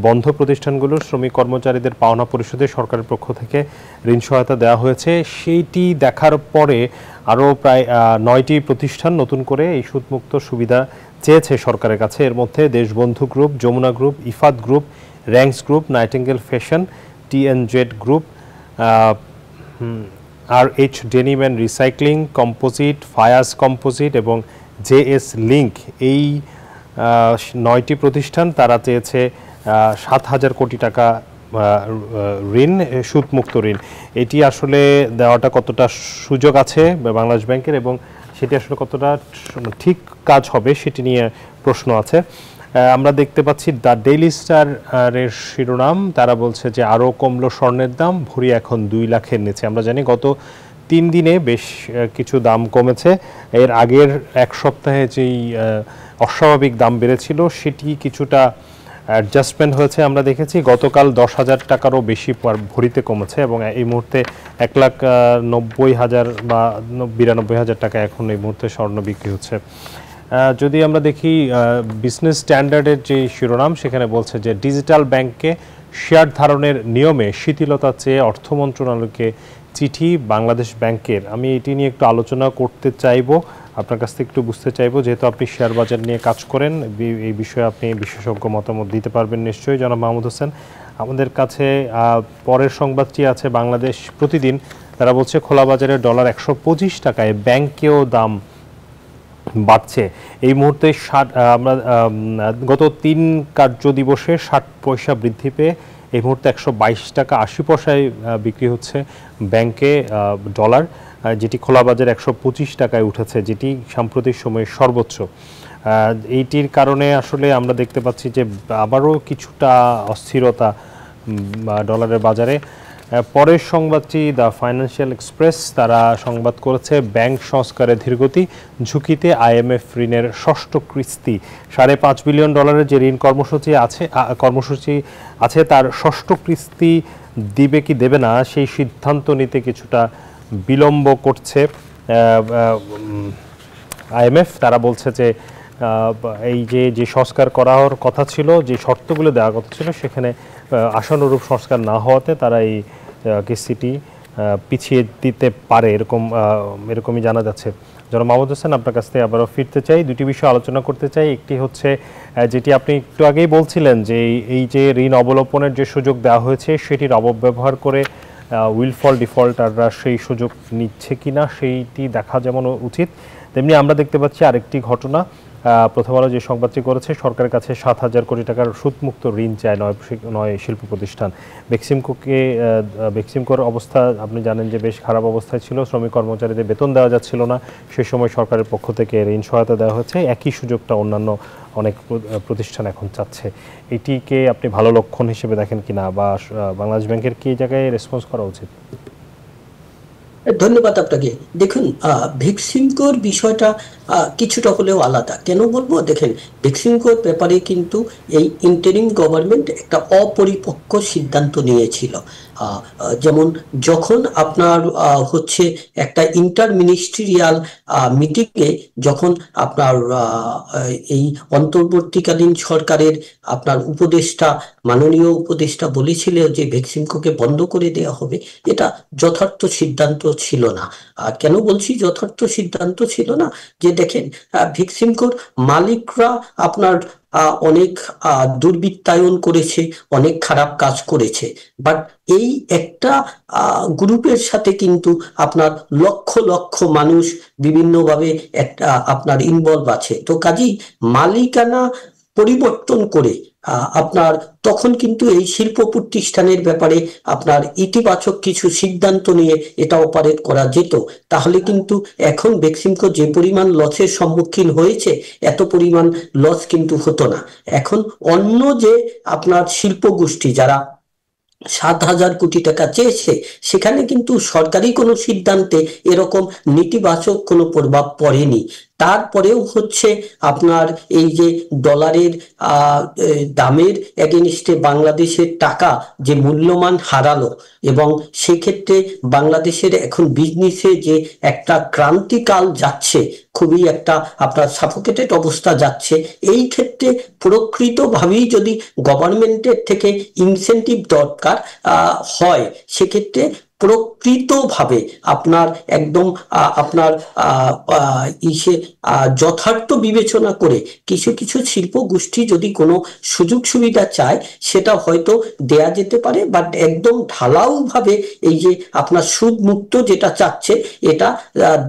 বন্ধ প্রতিষ্ঠানগুলোর শ্রমিক কর্মচারীদের পাওনা পরিশোধে সরকারের পক্ষ থেকে ঋণ সহায়তা দেওয়া হয়েছে, সেইটি দেখার পরে আরও প্রায় 9টি প্রতিষ্ঠান নতুন করে এই সুদমুক্ত সুবিধা চেয়েছে সরকারের কাছে। এর মধ্যে Deshbandhu group, Jamuna group, Ifat group, Ranks group, Nightingale fashion, TNZ group, RH denim and recycling, composite, ফায়াস কম্পোজিট এবং JS লিঙ্ক, এই 9টি প্রতিষ্ঠান তারা চেয়েছে 7,000 কোটি টাকা ঋণ, সুদমুক্ত ঋণ। এটি আসলে দেওয়াটা কতটা সুযোগ আছে বাংলাদেশ ব্যাংকের এবং সেটি আসলে কতটা ঠিক কাজ হবে সেটি নিয়ে প্রশ্ন আছে। আমরা দেখতে পাচ্ছি দ্য ডেইলি স্টার এর শিরোনাম, তারা বলছে যে আরও কমলো স্বর্ণের দাম, ভরি এখন 2 লাখের নিচে। আমরা জানি গত 3 দিনে বেশ কিছু দাম কমেছে। এর আগের এক সপ্তাহে যেই অস্বাভাবিক দাম বেড়েছিল সেটি কিছুটা অ্যাডজাস্টমেন্ট হয়েছে। আমরা দেখেছি গতকাল 10,000 টাকারও বেশি ভরিতে কমেছে এবং এই মুহূর্তে 1,90,000 বা 92,000 টাকা এখন এই মুহূর্তে স্বর্ণ বিক্রি হচ্ছে। যদি আমরা দেখি বিজনেস স্ট্যান্ডার্ডের যে শিরোনাম, সেখানে বলছে যে ডিজিটাল ব্যাংকে শেয়ার ধারণের নিয়মে শিথিলতা চেয়ে অর্থ মন্ত্রণালয়কে চিঠি বাংলাদেশ ব্যাংকের। আমি এটি নিয়ে একটু আলোচনা করতে চাইবো, আপনার কাছ থেকে একটু বুঝতে চাইবো, যেহেতু আপনি শেয়ার বাজার নিয়ে কাজ করেন, এই বিষয়ে আপনি বিশেষজ্ঞ মতামত দিতে পারবেন নিশ্চয়ই। জনাব মাহমুদ হোসেন, আমাদের কাছে পরের সংবাদটি আছে বাংলাদেশ প্রতিদিন। তারা বলছে খোলা বাজারে ডলার 125 টাকায় ব্যাংকেও দাম বাড়ছে। এই মুহূর্তে আমরা গত 3 কার্য দিবসে 60 পয়সা বৃদ্ধি পেয়ে এই মুহূর্তে 122 টাকা 80 পয়সায় বিক্রি হচ্ছে ব্যাংকে ডলার, যেটি খোলা বাজারে 125 টাকায় উঠেছে, যেটি সাম্প্রতিক সময়ে সর্বোচ্চ। এইটির কারণে আসলে আমরা দেখতে পাচ্ছি যে আবারও কিছুটা অস্থিরতা ডলারের বাজারে। পরের সংবাদটি দ্য ফাইন্যান্সিয়াল এক্সপ্রেস, তারা সংবাদ করেছে ব্যাংক সংস্কারে ধীরগতি, ঝুঁকিতে IMF ঋণের ষষ্ঠ কিস্তি। $5.5 বিলিয়ন যে ঋণ কর্মসূচি আছে তার ষষ্ঠ কিস্তি দিবে কি দেবে না সেই সিদ্ধান্ত নিতে কিছুটা বিলম্ব করছে IMF। তারা বলছে যে এই যে সংস্কার করার কথা ছিল, যে শর্তগুলো দেওয়ার কথা ছিল, সেখানে আশানুরূপ সংস্কার না হওয়াতে তারা এই কিস্তিটি পিছিয়ে দিতে পারে, এরকমই জানা যাচ্ছে। জনাব মাহমুদ হোসেন, আপনার কাছ থেকে আবারও ফিরতে চাই, দুটি বিষয় আলোচনা করতে চাই। একটি হচ্ছে যেটি আপনি একটু আগেই বলছিলেন যে এই যে ঋণ অবলোপনের যে সুযোগ দেওয়া হয়েছে সেটির অপব্যবহার করে উইলফল ডিফল্টাররা সেই সুযোগ নিচ্ছে কিনা সেইটি দেখা যেমন উচিত, তেমনি আমরা দেখতে পাচ্ছি আরেকটি ঘটনা। প্রথম আলো যে সংবাদটি করেছে, সরকারের কাছে 7,000 কোটি টাকার সুদমুক্ত ঋণ চায় 9 শিল্প প্রতিষ্ঠান। বেক্সিমকোর অবস্থা আপনি জানেন যে বেশ খারাপ অবস্থায় ছিল, শ্রমিক কর্মচারীদের বেতন দেওয়া যাচ্ছিল না, সে সময় সরকারের পক্ষ থেকে ঋণ সহায়তা দেওয়া হয়েছে। একই সুযোগটা অন্যান্য অনেক প্রতিষ্ঠান এখন চাচ্ছে। এটিকে আপনি ভালো লক্ষণ হিসেবে দেখেন কিনা, বা বাংলাদেশ ব্যাংকের কি জায়গায় রেসপন্স করা উচিত? ধন্যবাদ আপনাকে। দেখুন, বেক্সিমকোর বিষয়টা কিছুটা হলেও আলাদা। কেন বলবো? দেখেন, বেক্সিমকোর ব্যাপারে কিন্তু এই ইন্টারিম গভর্নমেন্ট একটা অপরিপক্ক সিদ্ধান্ত নিয়েছিল। যেমন যখন আপনার হচ্ছে একটা ইন্টারমিনিস্ট্রিয়াল মিটিংয়ে যখন আপনার এই অন্তর্বর্তীকালীন সরকারের আপনার মাননীয় উপদেষ্টা বলেছিল যে বেক্সিমকোকে বন্ধ করে দেওয়া হবে, এটা যথার্থ সিদ্ধান্ত ছিল না। কেন বলছি যথার্থ সিদ্ধান্ত ছিল না? যে দেখেন, বেক্সিমকোর মালিকরা আপনার অনেক দুর্বৃত্তায়ন করেছে, অনেক খারাপ কাজ করেছে, বাট এই একটা গ্রুপের সাথে কিন্তু আপনার লক্ষ লক্ষ মানুষ বিভিন্নভাবে একটা আপনার ইনভলভ আছে। তো কাজেই মালিকানা পরিবর্তন করে আপনার তখন কিন্তু এই শিল্প প্রতিষ্ঠানের ব্যাপারে আপনার ইতিবাচক কিছু সিদ্ধান্ত নিয়ে এটা অপারেট করা যেত। তাহলে কিন্তু এখন বেক্সিমকো যে পরিমাণ লসের সম্মুখীন হয়েছে, এত পরিমাণ লস কিন্তু হতো না। এখন অন্য যে আপনার শিল্প গোষ্ঠী যারা 7,000 কোটি টাকা চেয়েছে, সেখানে কিন্তু সরকারি কোনো সিদ্ধান্তে এরকম নেতিবাচক কোনো প্রভাব পড়েনি। তারপরেও হচ্ছে আপনার এই যে ডলারের দামের এগেনস্টে বাংলাদেশের টাকা যে মূল্যমান হারালো, এবং সেক্ষেত্রে বাংলাদেশের এখন বিজনেসে যে একটা ক্রান্তিকাল যাচ্ছে, খুবই একটা আপনার সাফোকেটেড অবস্থা যাচ্ছে, এই ক্ষেত্রে প্রকৃতভাবেই যদি গভর্নমেন্টের থেকে ইনসেন্টিভ দরকার হয়, সেক্ষেত্রে প্রকৃতভাবে আপনার একদম আপনার যথার্থ বিবেচনা করে কিছু কিছু শিল্প গোষ্ঠী যদি কোনো সুযোগ সুবিধা চায়, সেটা হয়তো দেয়া যেতে পারে, বাট একদম ঢালাও ভাবে এই যে আপনার সুদ মুক্ত যেটা চাচ্ছে, এটা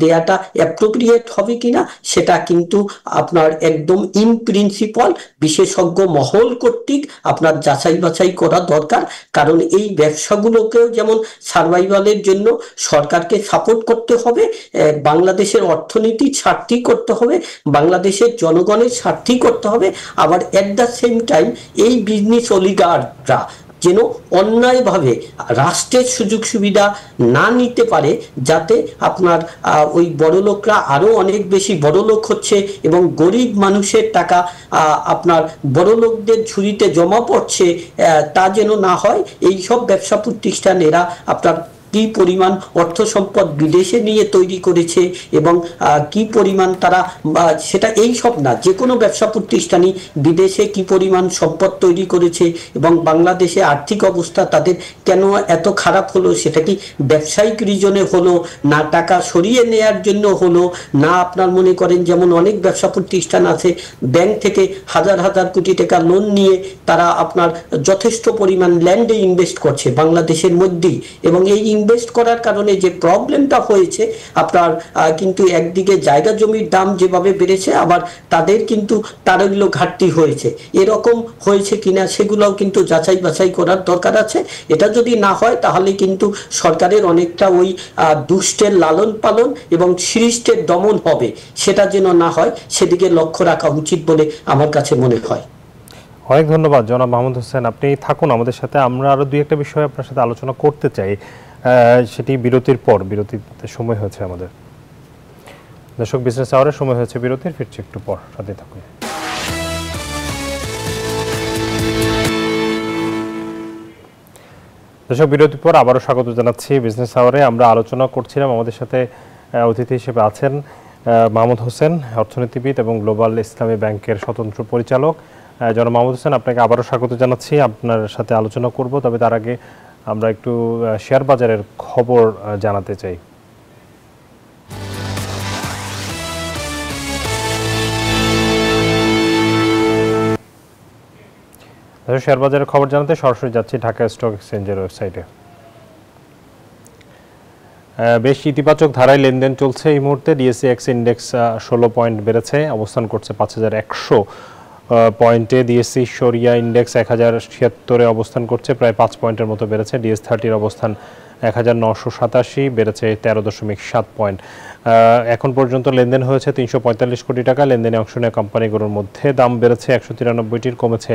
দেয়াটা অ্যাপ্রোপ্রিয়েট হবে কিনা সেটা কিন্তু আপনার একদম ইন প্রিন্সিপাল বিশেষজ্ঞ মহল কর্তৃক আপনার যাচাই বাছাই করা দরকার। কারণ এই ব্যবসাগুলোকেও যেমন সার্ভাইভালের জন্য সরকারকে সাপোর্ট করতে হবে, বাংলাদেশের অর্থনীতি স্বার্থী করতে হবে, বাংলাদেশের জনগণের স্বার্থী করতে হবে, আবার এট দ্য সেম টাইম এই বিজনেস অলিগাররা যেন অন্যায়ভাবে রাষ্ট্রের সুযোগ সুবিধা না নিতে পারে, যাতে আপনার ওই বড়লোকরা আরো অনেক বেশি বড়লোক হচ্ছে এবং গরিব মানুষের টাকা আপনার বড়লোকদের ঝুড়িতে জমা পড়ছে, তা যেন না হয়। এই সব ব্যবসা প্রতিষ্ঠান এরা আপনার কি পরিমাণ অর্থ সম্পদ বিদেশে নিয়ে তৈরি করেছে এবং কি পরিমাণ তারা, সেটা এই সব না, যে কোনো ব্যবসা প্রতিষ্ঠানই বিদেশে কি পরিমাণ সম্পদ তৈরি করেছে এবং বাংলাদেশে আর্থিক অবস্থা তাদের কেন এত খারাপ হলো, সেটা কি ব্যবসায়িক রিজনে হলো, না টাকা সরিয়ে নেয়ার জন্য হলো, না আপনার মনে করেন যেমন অনেক ব্যবসা প্রতিষ্ঠান আছে ব্যাংক থেকে হাজার হাজার কোটি টাকা লোন নিয়ে তারা আপনার যথেষ্ট পরিমাণ ল্যান্ডে ইনভেস্ট করছে বাংলাদেশের মধ্যেই, এবং এই ইনভেস্ট করার কারণে যে প্রবলেমটা হয়েছে আপনার কিন্তু একদিকে জায়গা জমির দাম যেভাবে বেড়েছে, আবার তাদের কিন্তু তারল্য ঘাটতি হয়েছে, এরকম হয়েছে কিনা সেগুলোও কিন্তু যাচাই বাছাই করার দরকার আছে। এটা যদি না হয় তাহলে কিন্তু সরকারের অনেকটা ওই দুষ্টের লালন পালন এবং সৃষ্টের দমন হবে, সেটা যেন না হয় সেদিকে লক্ষ্য রাখা উচিত বলে আমার কাছে মনে হয়। অনেক ধন্যবাদ জনাব মাহমুদ হোসেন, আপনি থাকুন আমাদের সাথে। আমরা আরো দুই একটা বিষয় আপনার সাথে আলোচনা করতে চাই, সেটি বিরতির পর। বিরতিতে সময় হয়েছে আমাদের। দর্শক, বিজনেস আওয়ারের সময় হয়েছে বিরতির, ফিরছি একটু পর, সাথে থাকুন। দর্শক, বিরতির পর আবারও স্বাগত জানাচ্ছি বিজনেস আওয়ারে। আমরা আলোচনা করছিলাম, আমাদের সাথে অতিথি হিসেবে আছেন মাহমুদ হোসেন, অর্থনীতিবিদ এবং গ্লোবাল ইসলামী ব্যাংকের স্বতন্ত্র পরিচালক। জনাব মাহমুদ হোসেন, আপনাকে আবারও স্বাগত জানাচ্ছি। আপনার সাথে আলোচনা করব, তবে তার আগে আমরা একটু শেয়ার বাজারের খবর জানাতে চাই। শেয়ার বাজারের খবর জানাতে সরাসরি যাচ্ছি ঢাকা স্টক এক্সচেঞ্জের ওয়েবসাইটে। বেশ ইতিবাচক ধারায় লেনদেন চলছে এই মুহূর্তে। ডিএসসিএক্স ইন্ডেক্স 16 পয়েন্ট বেড়েছে, অবস্থান করছে 5100 পয়েন্টে। ডিএসসি সরিয়া ইন্ডেক্স 1076-এ অবস্থান করছে, প্রায় 5 পয়েন্টের মতো বেড়েছে। ডিএস30-র অবস্থান 1987, বেড়েছে 13.7 পয়েন্ট। এখন পর্যন্ত লেনদেন হয়েছে 345 কোটি টাকা। লেনদেনে অংশ নেওয়া কোম্পানিগুলোর মধ্যে দাম বেড়েছে 193টির, কমেছে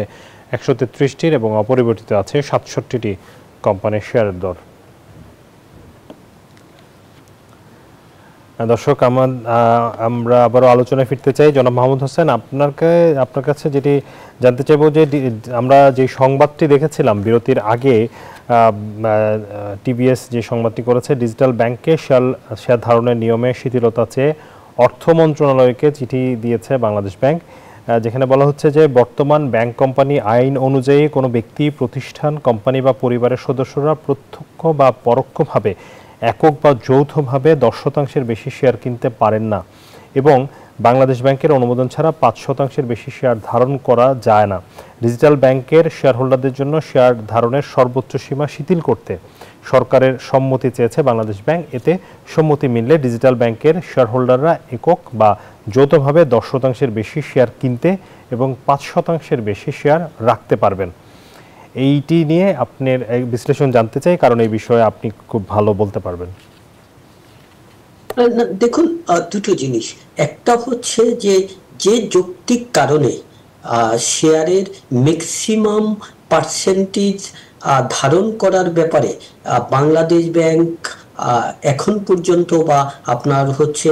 133টির এবং অপরিবর্তিত আছে 67টি কোম্পানির শেয়ারের দর। দর্শক, আমরা আবারও আলোচনায় ফিরতে চাই। জনাব মাহমুদ হোসেন, আপনার কাছে যেটি জানতে চাইব যে আমরা যে সংবাদটি দেখেছিলাম বিরতির আগে, টিবিএস যে সংবাদটি করেছে, ডিজিটাল ব্যাংকে শেয়ার ধারণের নিয়মে শিথিলতা চেয়ে অর্থ মন্ত্রণালয়কে চিঠি দিয়েছে বাংলাদেশ ব্যাংক, যেখানে বলা হচ্ছে যে বর্তমান ব্যাংক কোম্পানি আইন অনুযায়ী কোনো ব্যক্তি, প্রতিষ্ঠান, কোম্পানি বা পরিবারের সদস্যরা প্রত্যক্ষ বা পরোক্ষভাবে একক বা যৌথভাবে 10% বেশি শেয়ার কিনতে পারেন না এবং বাংলাদেশ ব্যাংকের অনুমোদন ছাড়া 5% বেশি শেয়ার ধারণ করা যায় না। ডিজিটাল ব্যাংকের শেয়ার হোল্ডারদের জন্য শেয়ার ধারণের সর্বোচ্চ সীমা শিথিল করতে সরকারের সম্মতি চেয়েছে বাংলাদেশ ব্যাংক। এতে সম্মতি মিললে ডিজিটাল ব্যাংকের শেয়ার হোল্ডাররা একক বা যৌথভাবে 10% বেশি শেয়ার কিনতে এবং 5% বেশি শেয়ার রাখতে পারবেন। এইটি নিয়ে আপনার বিশ্লেষণ জানতে চাই, কারণ এই বিষয়ে আপনি খুব ভালো বলতে পারবেন। দেখুন, দুটো জিনিস। একটা হচ্ছে যে যৌক্তিক কারণে শেয়ারের ম্যাক্সিমাম পার্সেন্টেজ ধারণ করার ব্যাপারে বাংলাদেশ ব্যাংক এখন পর্যন্ত বা আপনার হচ্ছে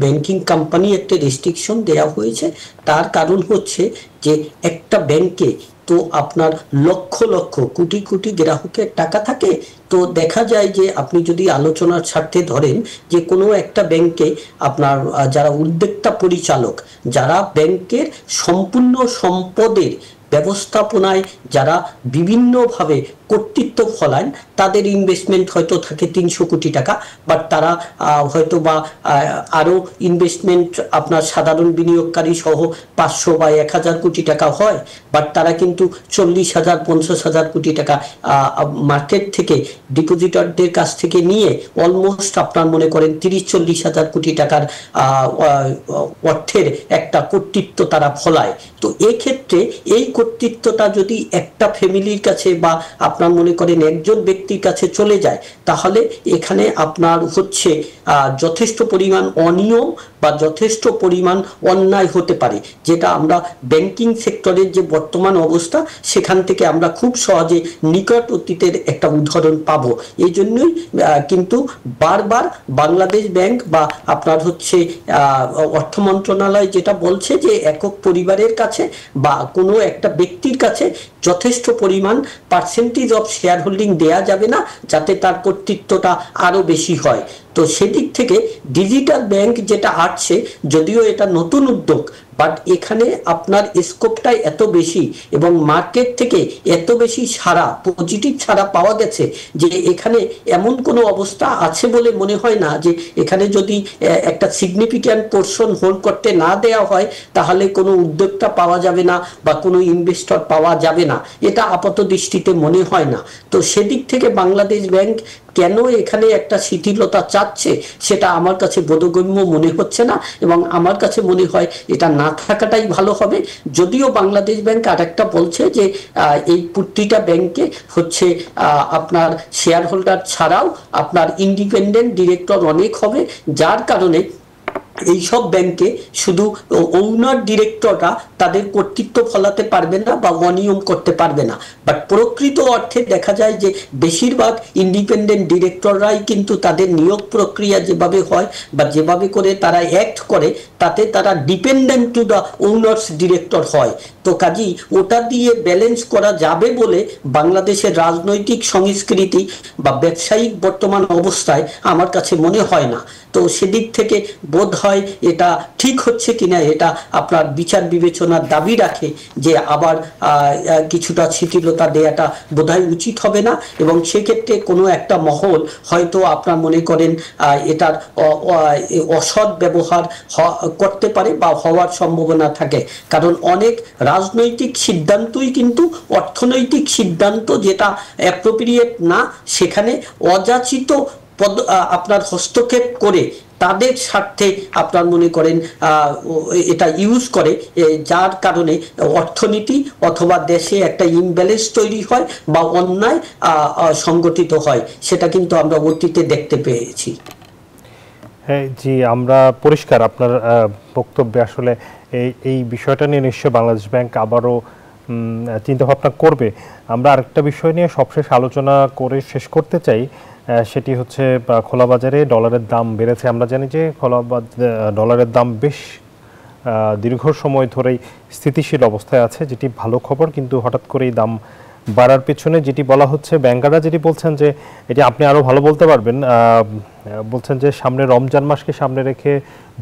ব্যাংকিং কোম্পানি একটা রেস্ট্রিকশন দেওয়া হয়েছে। তার কারণ হচ্ছে যে একটা ব্যাংকে তো আপনার লক্ষ লক্ষ কোটি কোটি গ্রাহকের টাকা থাকে। তো দেখা যায় যে আপনি যদি আলোচনার স্বার্থে ধরেন যে কোনো একটা ব্যাংকে আপনার যারা উদ্যোক্তা পরিচালক, যারা ব্যাংকের সম্পূর্ণ সম্পদের ব্যবস্থাপনায় যারা বিভিন্নভাবে কর্তৃত্ব ফলান, তাদের ইনভেস্টমেন্ট হয়তো থাকে 300 কোটি টাকা, বাট তারা হয়তো বা আরও ইনভেস্টমেন্ট আপনার সাধারণ বিনিয়োগকারী সহ 500 বা 1000 কোটি টাকা হয়, বাট তারা কিন্তু 40,000 50,000 কোটি টাকা মার্কেট থেকে ডিপোজিটরদের কাছ থেকে নিয়ে অলমোস্ট আপনার মনে করেন 30-40,000 কোটি টাকার অর্থের একটা কর্তৃত্ব তারা ফলায়। তো এক্ষেত্রে এই কর্তৃত্বটা যদি একটা ফ্যামিলির কাছে বা আপনার মনে করেন একজন ব্যক্তির কাছে চলে যায়, তাহলে এখানে আপনার হচ্ছে যথেষ্ট পরিমাণ অনিয়ম বা যথেষ্ট পরিমাণ অন্যায় হতে পারে, যেটা আমরা ব্যাংকিং সেক্টরের যে বর্তমান অবস্থা সেখান থেকে আমরা খুব সহজে নিকট অতীতের একটা উদাহরণ পাবো। এই জন্যই কিন্তু বারবার বাংলাদেশ ব্যাংক বা আপনার হচ্ছে অর্থ মন্ত্রণালয় যেটা বলছে যে একক পরিবারের কাছে বা কোনো একটা ব্যক্তির কাছে যথেষ্ট পরিমাণ পার্সেন্টেজ অফ শেয়ার হোল্ডিং দেয়া যাবে না, যাতে তার কর্তৃত্বটা আরো বেশি হয়। তো সেদিক থেকে ডিজিটাল ব্যাংক যেটা আসছে, যদিও এটা নতুন উদ্যোগ, বাট এখানে আপনার স্কোপটাই এত বেশি এবং মার্কেট থেকে এত বেশি সাড়া, পজিটিভ সাড়া পাওয়া গেছে যে এখানে এমন কোনো অবস্থা আছে বলে মনে হয় না যে এখানে যদি একটা সিগনিফিক্যান্ট পোর্শন হোল্ড করতে না দেওয়া হয় তাহলে কোনো উদ্যোক্তা পাওয়া যাবে না বা কোনো ইনভেস্টর পাওয়া যাবে না, এটা আপাত দৃষ্টিতে মনে হয় না। তো সেদিক থেকে বাংলাদেশ ব্যাংক কেন এখানে একটা শিথিলতা চাচ্ছে সেটা আমার কাছে বোধগম্য মনে হচ্ছে না এবং আমার কাছে মনে হয় এটা না থাকাটাই ভালো হবে। যদিও বাংলাদেশ ব্যাংক আর একটা বলছে যে এই প্রতিটা ব্যাংকে হচ্ছে আপনার শেয়ার হোল্ডার ছাড়াও আপনার ইন্ডিপেন্ডেন্ট ডিরেক্টর অনেক হবে, যার কারণে এইসব ব্যাংকে শুধু ওনার ডিরেক্টররা তাদের কর্তৃত্ব ফলাতে পারবে না বা অনিয়ম করতে পারবে না, বাট প্রকৃত অর্থে দেখা যায় যে বেশিরভাগ ইন্ডিপেন্ডেন্ট ডিরেক্টররাই কিন্তু তাদের নিয়োগ প্রক্রিয়া যেভাবে হয় বা যেভাবে করে তারা অ্যাক্ট করে তাতে তারা dependent to the owners director হয়। তো কাজী ওটা দিয়ে ব্যালেন্স করা যাবে বলে বাংলাদেশের রাজনৈতিক সংস্কৃতি বা ব্যবসায়িক বর্তমান অবস্থায় আমার কাছে মনে হয় না। তো সেদিক থেকে বোধ হয় এটা ঠিক হচ্ছে কিনা এটা আপনার বিচার বিবেচনার দাবি রাখে, যে আবার কিছুটা শিথিলতা দেওয়াটা বোধহয় উচিত হবে না, এবং সেক্ষেত্রে কোনো একটা মহল হয়তো আপনার মনে করেন এটার অসৎ ব্যবহার করতে পারে বা হওয়ার সম্ভাবনা থাকে। কারণ অনেক রাজনৈতিক সিদ্ধান্তই কিন্তু অর্থনৈতিক সিদ্ধান্ত যেটা অ্যাপ্রোপ্রিয়েট না, সেখানে অযাচিত আপনার হস্তক্ষেপ করে তাদের স্বার্থে আপনার মনে করেন এটা ইউজ করে, যার কারণে অর্থনীতি অথবা দেশে একটা ইমব্যালেন্স তৈরি হয় বা অন্যায় সংগঠিত হয়, সেটা কিন্তু আমরা অতীতে দেখতে পেয়েছি। হ্যাঁ জি, আমরা পরিষ্কার আপনার বক্তব্যে আসলে এই বিষয়টা নিয়ে নিশ্চয় বাংলাদেশ ব্যাংক আবারও চিন্তাভাবনা করবে। আমরা আরেকটা বিষয় নিয়ে সবশেষ আলোচনা করে শেষ করতে চাই, সেটি হচ্ছে খোলা বাজারে ডলারের দাম বেড়েছে। আমরা জানি যে ডলারের দাম বেশ দীর্ঘ সময় ধরেই স্থিতিশীল অবস্থায় আছে, যেটি ভালো খবর। কিন্তু হঠাৎ করেই দাম বাড়ার পেছনে যেটি বলা হচ্ছে, ব্যাংকাররা যেটি বলছেন যে এটি আপনি আরও ভালো বলতে পারবেন, বলছেন যে সামনে রমজান মাসকে সামনে রেখে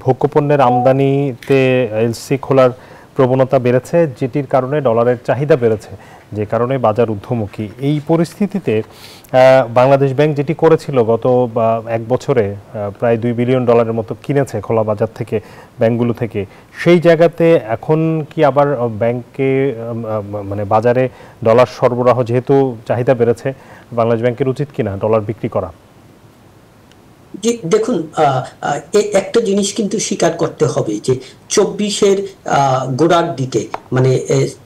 ভোগ্যপণ্যের আমদানিতে এলসি খোলার প্রবণতা বেড়েছে, যেটির কারণে ডলারের চাহিদা বেড়েছে, যে কারণে বাজার ঊর্ধ্বমুখী। এই পরিস্থিতিতে বাংলাদেশ ব্যাংক যেটি করেছিল গত এক বছরে প্রায় $2 বিলিয়ন মতো কিনেছে খোলা বাজার থেকে, ব্যাংকগুলো থেকে, সেই জায়গাতে এখন কি আবার ব্যাংকে মানে বাজারে ডলার সরবরাহ, যেহেতু চাহিদা বেড়েছে, বাংলাদেশ ব্যাংকের উচিত কিনা ডলার বিক্রি করা? জি দেখুন, একটা জিনিস কিন্তু স্বীকার করতে হবে যে 24-এর গোড়ার দিকে, মানে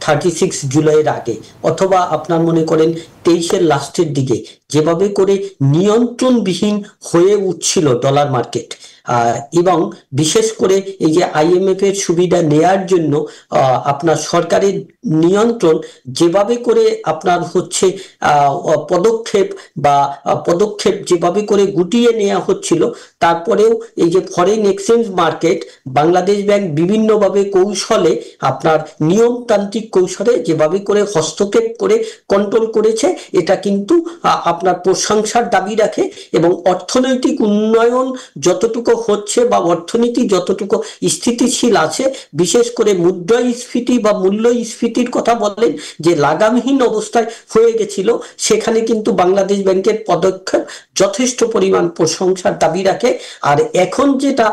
36 জুলাইয়ের আগে অথবা আপনার মনে করেন 23-এর লাস্টের দিকে যেভাবে করে নিয়ন্ত্রণবিহীন হয়ে উঠছিল ডলার মার্কেট, এবং বিশেষ করে এই যে IMF এর সুবিধা নেয়ার জন্য আপনার সরকারের নিয়ন্ত্রণ যেভাবে করে আপনার হচ্ছে পদক্ষেপ যেভাবে করে গুটিয়ে নেওয়া হচ্ছিল, তারপরেও এই যে foreign exchange market Bangladesh bank বিভিন্নভাবে কৌশলে আপনার নিয়মতান্ত্রিক কৌশলে যেভাবে করে হস্তক্ষেপ করে কন্ট্রোল করেছে, এটা কিন্তু আপনার প্রশংসার দাবি রাখে। এবং অর্থনৈতিক উন্নয়ন যতটুকু হচ্ছে বা অর্থনীতি যতটুকু স্থিতিশীল আছে, বিশেষ করে মুদ্রাস্ফীতি বা মূল্যস্ফীতির কথা বলেন যে লাগামহীন অবস্থায় হয়ে গেছিল, সেখানে কিন্তু বাংলাদেশ ব্যাংকের পদক্ষেপ যথেষ্ট পরিমাণ প্রশংসার দাবি রাখে। আর এখন যেটা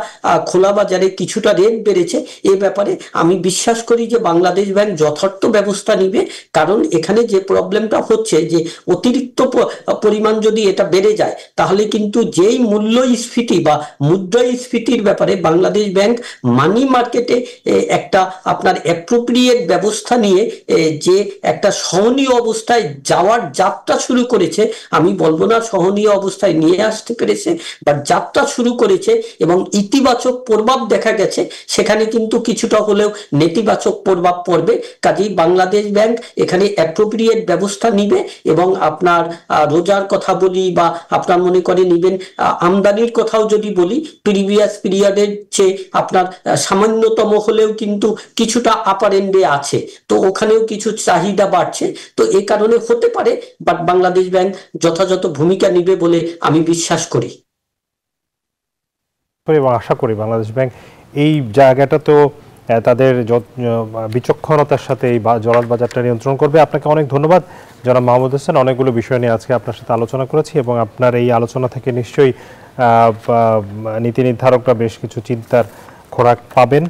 খোলা বাজারে কিছুটা রেট বেড়েছে, এ ব্যাপারে আমি বিশ্বাস করি যে বাংলাদেশ ব্যাংক যথার্থ ব্যবস্থা নিবে। কারণ এখানে যে প্রবলেমটা হচ্ছে যে অতিরিক্ত পরিমাণ যদি এটা বেড়ে যায়, তাহলে কিন্তু যেই মূল্যস্ফীতি বা মুদ্রাস্ফীতির ব্যাপারে বাংলাদেশ ব্যাংক মানি মার্কেটে একটা আপনার অ্যাপ্রোপ্রিয়েট ব্যবস্থা নিয়ে যে একটা সহনীয় অবস্থায় যাওয়ার যাত্রা শুরু করেছে, আমি বলবো না সহনীয় অবস্থায় নিয়ে আসতে পেরেছে, বা যাত্রা শুরু করেছে এবং ইতিবাচক প্রভাব দেখা গেছে, সেখানে কিন্তু কিছুটা হলেও নেতিবাচক প্রভাব পড়বে। কাজেই বাংলাদেশ ব্যাংক এখানে অ্যাপ্রোপ্রিয়েট ব্যবস্থা নিবে। এবং আপনার রোজার কথা বলি বা আপনার মনে করে নিবেন আমদানির কথাও যদি বলি, প্রিভিয়াস পিরিয়ডের চেয়ে আপনার সামান্যতম হলেও কিন্তু কিছুটা আপার এন্ডে আছে, তো ওখানেও কিছু চাহিদা বাড়ছে। তো এই কারণে হতে পারে, বাট বাংলাদেশ ব্যাংক যথাযথ ভূমিকা নিবে বলে আমি বিশ্বাস করি এবং আশা করি বাংলাদেশ ব্যাংক এই জায়গাটা তো তাদের বিচক্ষণতার সাথে এই ডলার বাজারটা নিয়ন্ত্রণ করবে। আপনাকে অনেক ধন্যবাদ জনাব মাহমুদ হোসেন। অনেকগুলো বিষয় নিয়ে আজকে আপনার সাথে আলোচনা করেছি এবং আপনার এই আলোচনা থেকে নিশ্চয়ই নীতি নির্ধারকরা বেশ কিছু চিন্তার খোরাক পাবেন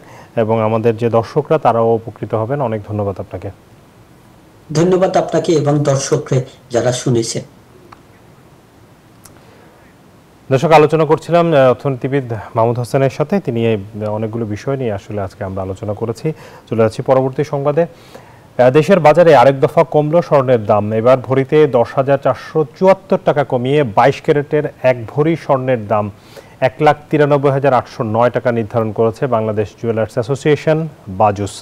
এবং আমাদের যে দর্শকরা তারাও উপকৃত হবেন। অনেক ধন্যবাদ আপনাকে। ধন্যবাদ আপনাকে এবং দর্শকরা যারা শুনেছেন। দর্শক, আলোচনা করছিলাম অর্থনীতিবিদ মাহমুদ হোসেনের সাথে। তিনি অনেকগুলো বিষয় নিয়ে আসলে আজকে আমরা আলোচনা করেছি। চলে যাচ্ছি পরবর্তী সংবাদে। দেশের বাজারে আরেক দফা কমলো স্বর্ণের দাম। এবার ভরিতে 10,474 টাকা কমিয়ে 22 ক্যারেটের 1 ভরি স্বর্ণের দাম 1,93,809 টাকা নির্ধারণ করেছে বাংলাদেশ জুয়েলার্স অ্যাসোসিয়েশন বাজুস।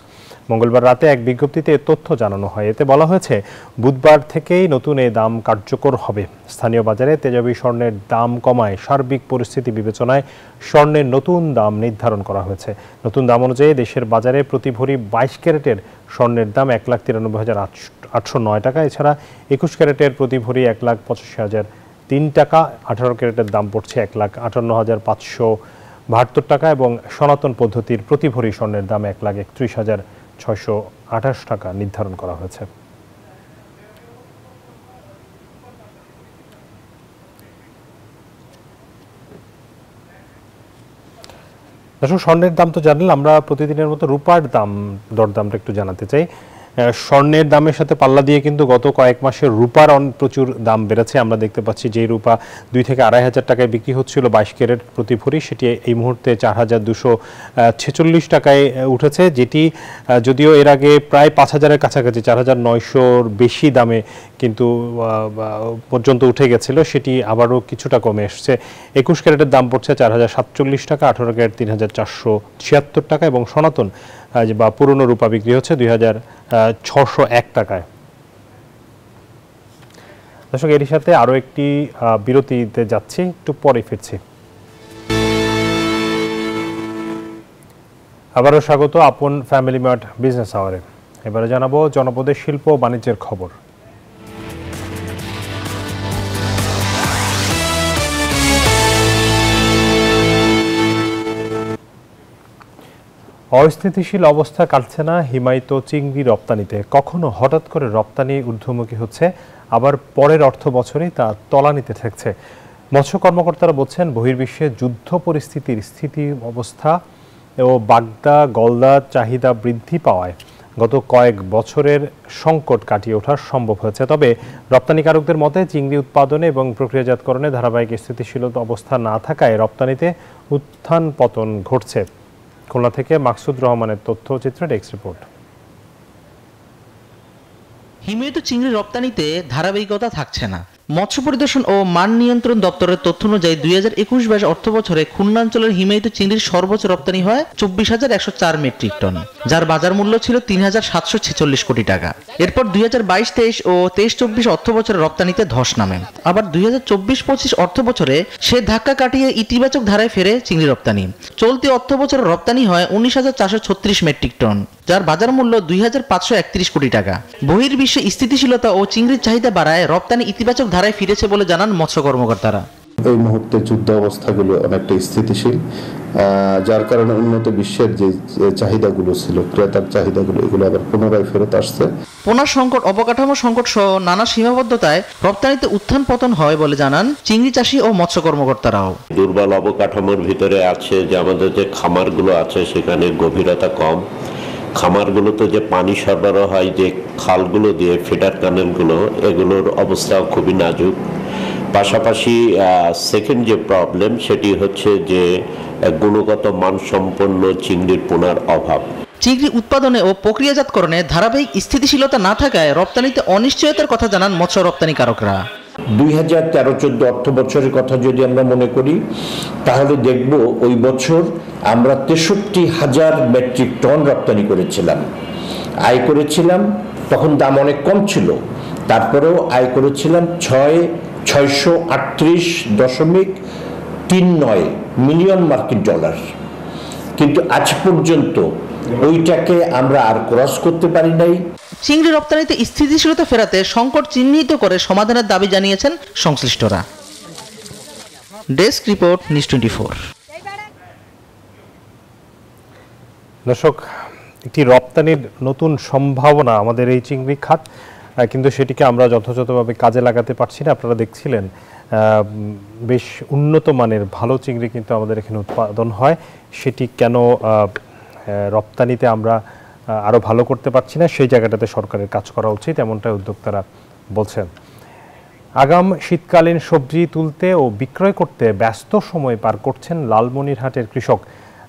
মঙ্গলবার রাতে এক বিজ্ঞপ্তিতে তথ্য জানানো হয়। এতে বলা হয়েছে বুধবার থেকেই নতুন এই দাম কার্যকর হবে। স্থানীয় বাজারে তেজাবি স্বর্ণের দাম কমায় সার্বিক পরিস্থিতি বিবেচনায় স্বর্ণের নতুন দাম নির্ধারণ করা হয়েছে। নতুন দাম অনুযায়ী দেশের বাজারে প্রতি ভরি 22 ক্যারেটের স্বর্ণের দাম 1,93,809 টাকা। এছাড়া 21 ক্যারেটের প্রতি ভরি 1,85,003 টাকা। 18 ক্যারেটের দাম পড়ছে 1,58,572 টাকা এবং সনাতন পদ্ধতির প্রতি ভরি স্বর্ণের দাম 1,31,628 টাকা নির্ধারণ করা হয়েছে। দর্শক, স্বর্ণের দাম তো জানলেন, আমরা প্রতিদিনের মতো রূপার দরদামটা একটু জানাতে চাই। স্বর্ণের দামের সাথে পাল্লা দিয়ে কিন্তু গত কয়েক মাসে রূপার প্রচুর দাম বেড়েছে। আমরা দেখতে পাচ্ছি যে রূপা 2 থেকে 2,500 টাকায় বিক্রি হচ্ছিল 22 ক্যারেট প্রতি ভরি, সেটি এই মুহূর্তে 4,246 টাকায় উঠেছে, যেটি যদিও এর আগে প্রায় 5,000-এর কাছাকাছি 4,900-র বেশি দামে কিন্তু পর্যন্ত উঠে গেছিল, সেটি আবারও কিছুটা কমে এসছে। 21 ক্যারেটের দাম পড়ছে 4,047 টাকা, 18 ক্যারেট 3,476 টাকা এবং সনাতন বা পুরনো রূপা বিক্রি হচ্ছে 2,601 টাকায়। দর্শক, এর সাথে আরো একটি বিরতিতে যাচ্ছি, একটু পরে ফিরছি। আবারও স্বাগত আপন ফ্যামিলি মার্ট বিজনেস আওয়ারে। এবারে জানাবো জনপদের শিল্প ও বাণিজ্যের খবর। অস্থিতিশীল অবস্থা কাটছে না হিমায়িত চিংড়ি রপ্তানিতে। কখনো হঠাৎ করে রপ্তানি ঊর্ধ্বমুখী হচ্ছে, আবার পরের অর্থ বছরেই তা তলানিতে ঠেকছে। মৎস্য কর্মকর্তারা বলছেন বহির্বিশ্বে যুদ্ধ পরিস্থিতির অবস্থা ও বাগদা গলদা চাহিদা বৃদ্ধি পাওয়ায় গত কয়েক বছরের সংকট কাটিয়ে ওঠা সম্ভব হয়েছে। তবে রপ্তানিকারকদের মতে চিংড়ি উৎপাদনে এবং প্রক্রিয়াজাতকরণে ধারাবাহিক স্থিতিশীল অবস্থা না থাকায় রপ্তানিতে উত্থান পতন ঘটছে। খুলনা থেকে মাকসুদ রহমানের তথ্যচিত্র, ডেস্ক রিপোর্ট। হিমায়িত চিংড়ি রপ্তানিতে ধারাবাহিকতা থাকছে না। মৎস্য পরিদর্শন ও মান নিয়ন্ত্রণ দপ্তরের তথ্য অনুযায়ী 2021-22 অর্থ বছরে খুলনা অঞ্চলের হিমায়িত চিংড়ির সর্বোচ্চ রপ্তানি হয় 24,104 মেট্রিক টন, যার বাজার মূল্য ছিল 3,746 কোটি টাকা। এরপর 2022-23 ও 23-24 অর্থ বছরে রপ্তানিতে ধস নামে। আবার 2024-25 অর্থ বছরে সে ধাক্কা কাটিয়ে ইতিবাচক ধারায় ফেরে চিংড়ি রপ্তানি। চলতি অর্থ বছরে রপ্তানি হয় 19,436 মেট্রিক টন, যার বাজার মূল্য 2,531 কোটি টাকা। বহির্বিশ্বে স্থিতিশীলতা ও চিংড়ির চাহিদা বাড়ায় রপ্তানি ইতিবাচক ধারায় ফিরেছে বলে জানান মৎস্য কর্মকর্তারা। এই মুহূর্তে যুদ্ধ অবস্থাগুলো অনেকটা স্থিতিশীল, যার কারণে উন্নত বিশ্বের যে চাহিদাগুলো ছিল, ক্রেতার চাহিদাগুলো, এগুলো আবার পুনরায় ফেরত আসছে। পোনা সংকট, অবকাঠামো সংকট সহ নানা সীমাবদ্ধতায় রপ্তানিতে উত্থান পতন হয় বলে জানান চিংড়ি চাষী ও মৎস্য কর্মকর্তারাও। দুর্বল অবকাঠামোর ভিতরে আছে যে আমাদের যে খামারগুলো আছে সেখানে গভীরতা কম। খামারগুলোতে যে পানি সরবরাহ হয় যে খালগুলো দিয়ে, ফিডার ক্যানেলগুলো, এগুলোর অবস্থা খুবই নাজুক। পাশাপাশি সেকেন্ড যে প্রবলেম সেটি হচ্ছে যে গুণগত মানসম্পন্ন চিংড়ির পোনার অভাব। চিংড়ি উৎপাদনে ও প্রক্রিয়াজাতকরণে ধারাবাহিক স্থিতিশীলতা না থাকায় রপ্তানিতে অনিশ্চয়তার কথা জানান মৎস্য রপ্তানিকারকরা। 2013-14 অর্থ বছরের কথা যদি আমরা মনে করি তাহলে দেখব ওই বছর আমরা 63,000 মেট্রিক টন রপ্তানি করেছিলাম, আয় করেছিলাম। তখন দাম অনেক কম ছিল, তারপরেও আয় করেছিলাম 638.39 মিলিয়ন মার্কিন ডলার। কিন্তু আজ পর্যন্ত ওইটাকে আমরা আর ক্রস করতে পারি নাই। চিংড়ি রপ্তানিতে স্থিতিশীলতা ফেরাতে সংকট চিহ্নিত করে সমাধানের দাবি জানিয়েছেন সংশ্লিষ্টরা। Desk report, news 24। দর্শক, একটি রপ্তানির নতুন সম্ভাবনা আমাদের এই চিংড়ি খাত, কিন্তু সেটিকে আমরা যথাযথভাবে কাজে লাগাতে পারছি না। আপনারা দেখছিলেন বেশ উন্নত মানের ভালো চিংড়ি কিন্তু আমাদের এখানে উৎপাদন হয়, সেটি কেন রপ্তানিতে আমরা আরও ভালো করতে পারছি না, সেই জায়গাটাতে সরকারের কাজ করা উচিত, এমনটাই উদ্যোক্তারা বলছেন। আগাম শীতকালীন সবজি তুলতে ও বিক্রয় করতে ব্যস্ত সময় পার করছেন লালমনিরহাটের কৃষক।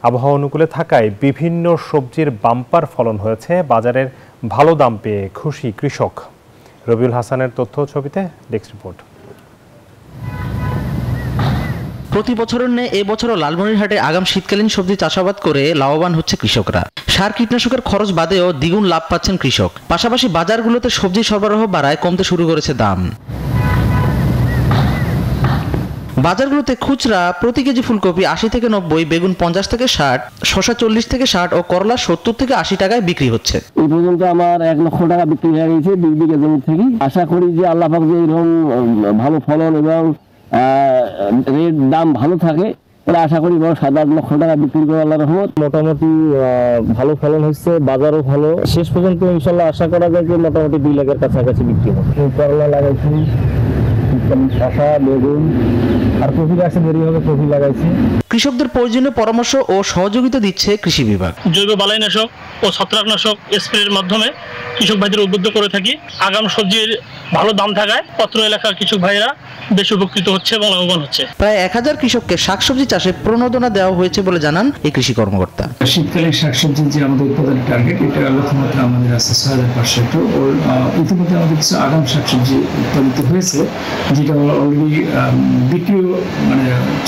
আবহাওয়া অনুকূলে থাকায় বিভিন্ন সবজির বাম্পার ফলন হয়েছে, বাজারের ভালো দাম পেয়ে খুশি কৃষক। রবিউল হাসানের তথ্য ছবিতে, ডেস্ক রিপোর্ট। প্রতি বছরের ন্যায় এবছরও লালমনিরহাটে আগাম শীতকালীন সবজি চাষাবাদ করে লাভবান হচ্ছে কৃষকরা। সার কীটনাশকের খরচ বাদেও দ্বিগুণ লাভ পাচ্ছেন কৃষক। পাশাপাশি বাজারগুলোতে সবজি সরবরাহ বাড়ায় কমতে শুরু করেছে দাম। বাজারগুলোতে খুচরা প্রতি কেজি ফুলকপি 80 থেকে 90, বেগুন 50 থেকে 60, শসা 40 থেকে 60 ও করলা 70 থেকে 80 টাকায় বিক্রি হচ্ছে। এই পর্যন্ত আমার 1 লক্ষ টাকা বিক্রি হয়ে গেছে 2 বিঘা জমি থেকে। আশা করি যে আল্লাহ পাক যে এরকম ভালো ফলন এবং রেট দাম ভালো থাকে, তাহলে আশা করি 7-8 লক্ষ টাকা বিক্রি করে আল্লাহর রহমত। মোটামুটি ভালো ফলন হচ্ছে, বাজারও ভালো। শেষ পর্যন্ত ইনশাল্লাহ আশা করা যায় যে মোটামুটি 2 লাখের কাছাকাছি বিক্রি হবে। করলা লাগাইছি, শসা, বেগুন আর কফি গাছে দেরি হবে, কফি লাগাইছি। কৃষকদের প্রয়োজনীয় পরামর্শ ও সহযোগিতা দিচ্ছে কৃষি বিভাগ। জৈব বালাইনাশক ও ছত্রাকনাশক স্প্রের মাধ্যমে কৃষক ভাইদের উদ্বুদ্ধ করে থাকি। আগাম সবজির ভালো দাম থাকায় পত্র এলাকার কৃষক ভাইরা বেশ উপকৃত হচ্ছে এবং লাভবান হচ্ছে। প্রায় 1000 কৃষককে শাকসবজি চাষে প্রণোদনা দেওয়া হয়েছে বলে জানান এই কৃষি কর্মকর্তা। শীতকালীন শাকসবজির যে আমাদের উৎপাদনের টার্গেট, এটা লক্ষ্যমাত্রা আমাদের আছে 6500। ইতিমধ্যে আমাদের কিছু আগাম শাকসবজি উৎপাদিত হয়েছে, যেটা অলরেডি বিক্রি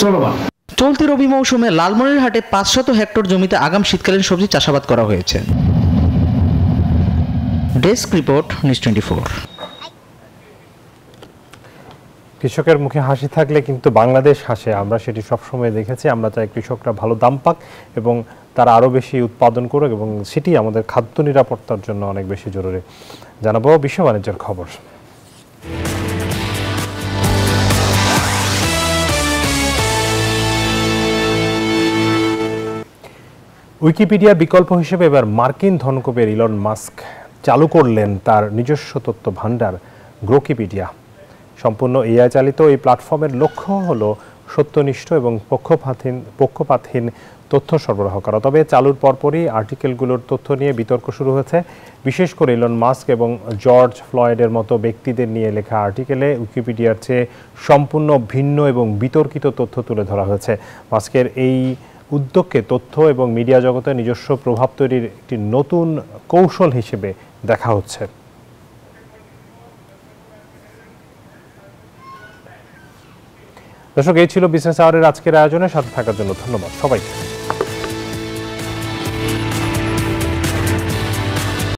চলমান। চলতি রবি মৌসুমে লালমনিরহাটে 500 হেক্টর জমিতে আগাম শীতকালীন সবজি চাষাবাদ করা হয়েছে। Desk report, news 24। কৃষকের মুখে হাসি থাকলে কিন্তু বাংলাদেশ হাসে, আমরা সেটি সবসময় দেখেছি। আমরা চাই কৃষকরা ভালো দাম পাক এবং তারা আরও বেশি উৎপাদন করুক, এবং সেটি আমাদের খাদ্য নিরাপত্তার জন্য অনেক বেশি জরুরি। জানাবো বিশ্ব বাণিজ্যের খবর। উইকিপিডিয়া বিকল্প হিসেবে এবার মার্কিন ধনকুবের ইলন মাস্ক চালু করলেন তার নিজস্ব তথ্য ভাণ্ডার গ্রোকিপিডিয়া। সম্পূর্ণ এআই চালিত এই প্ল্যাটফর্মের লক্ষ্য হলো সত্যনিষ্ঠ এবং পক্ষপাতহীন তথ্য সরবরাহ করা। তবে চালুর পরপরই আর্টিকেলগুলোর তথ্য নিয়ে বিতর্ক শুরু হয়েছে। বিশেষ করে ইলন মাস্ক এবং জর্জ ফ্লয়েডের মতো ব্যক্তিদের নিয়ে লেখা আর্টিকেলে উইকিপিডিয়ার চেয়ে সম্পূর্ণ ভিন্ন এবং বিতর্কিত তথ্য তুলে ধরা হয়েছে। মাস্কের এই উদ্যোগকে তথ্য এবং মিডিয়া জগতে নিজস্ব প্রভাব তৈরির একটি নতুন কৌশল হিসেবে দেখা হচ্ছে। দর্শক, এই ছিল বিজনেস আওয়ারের আজকের আয়োজনে। সাথে থাকার জন্য ধন্যবাদ সবাইকে।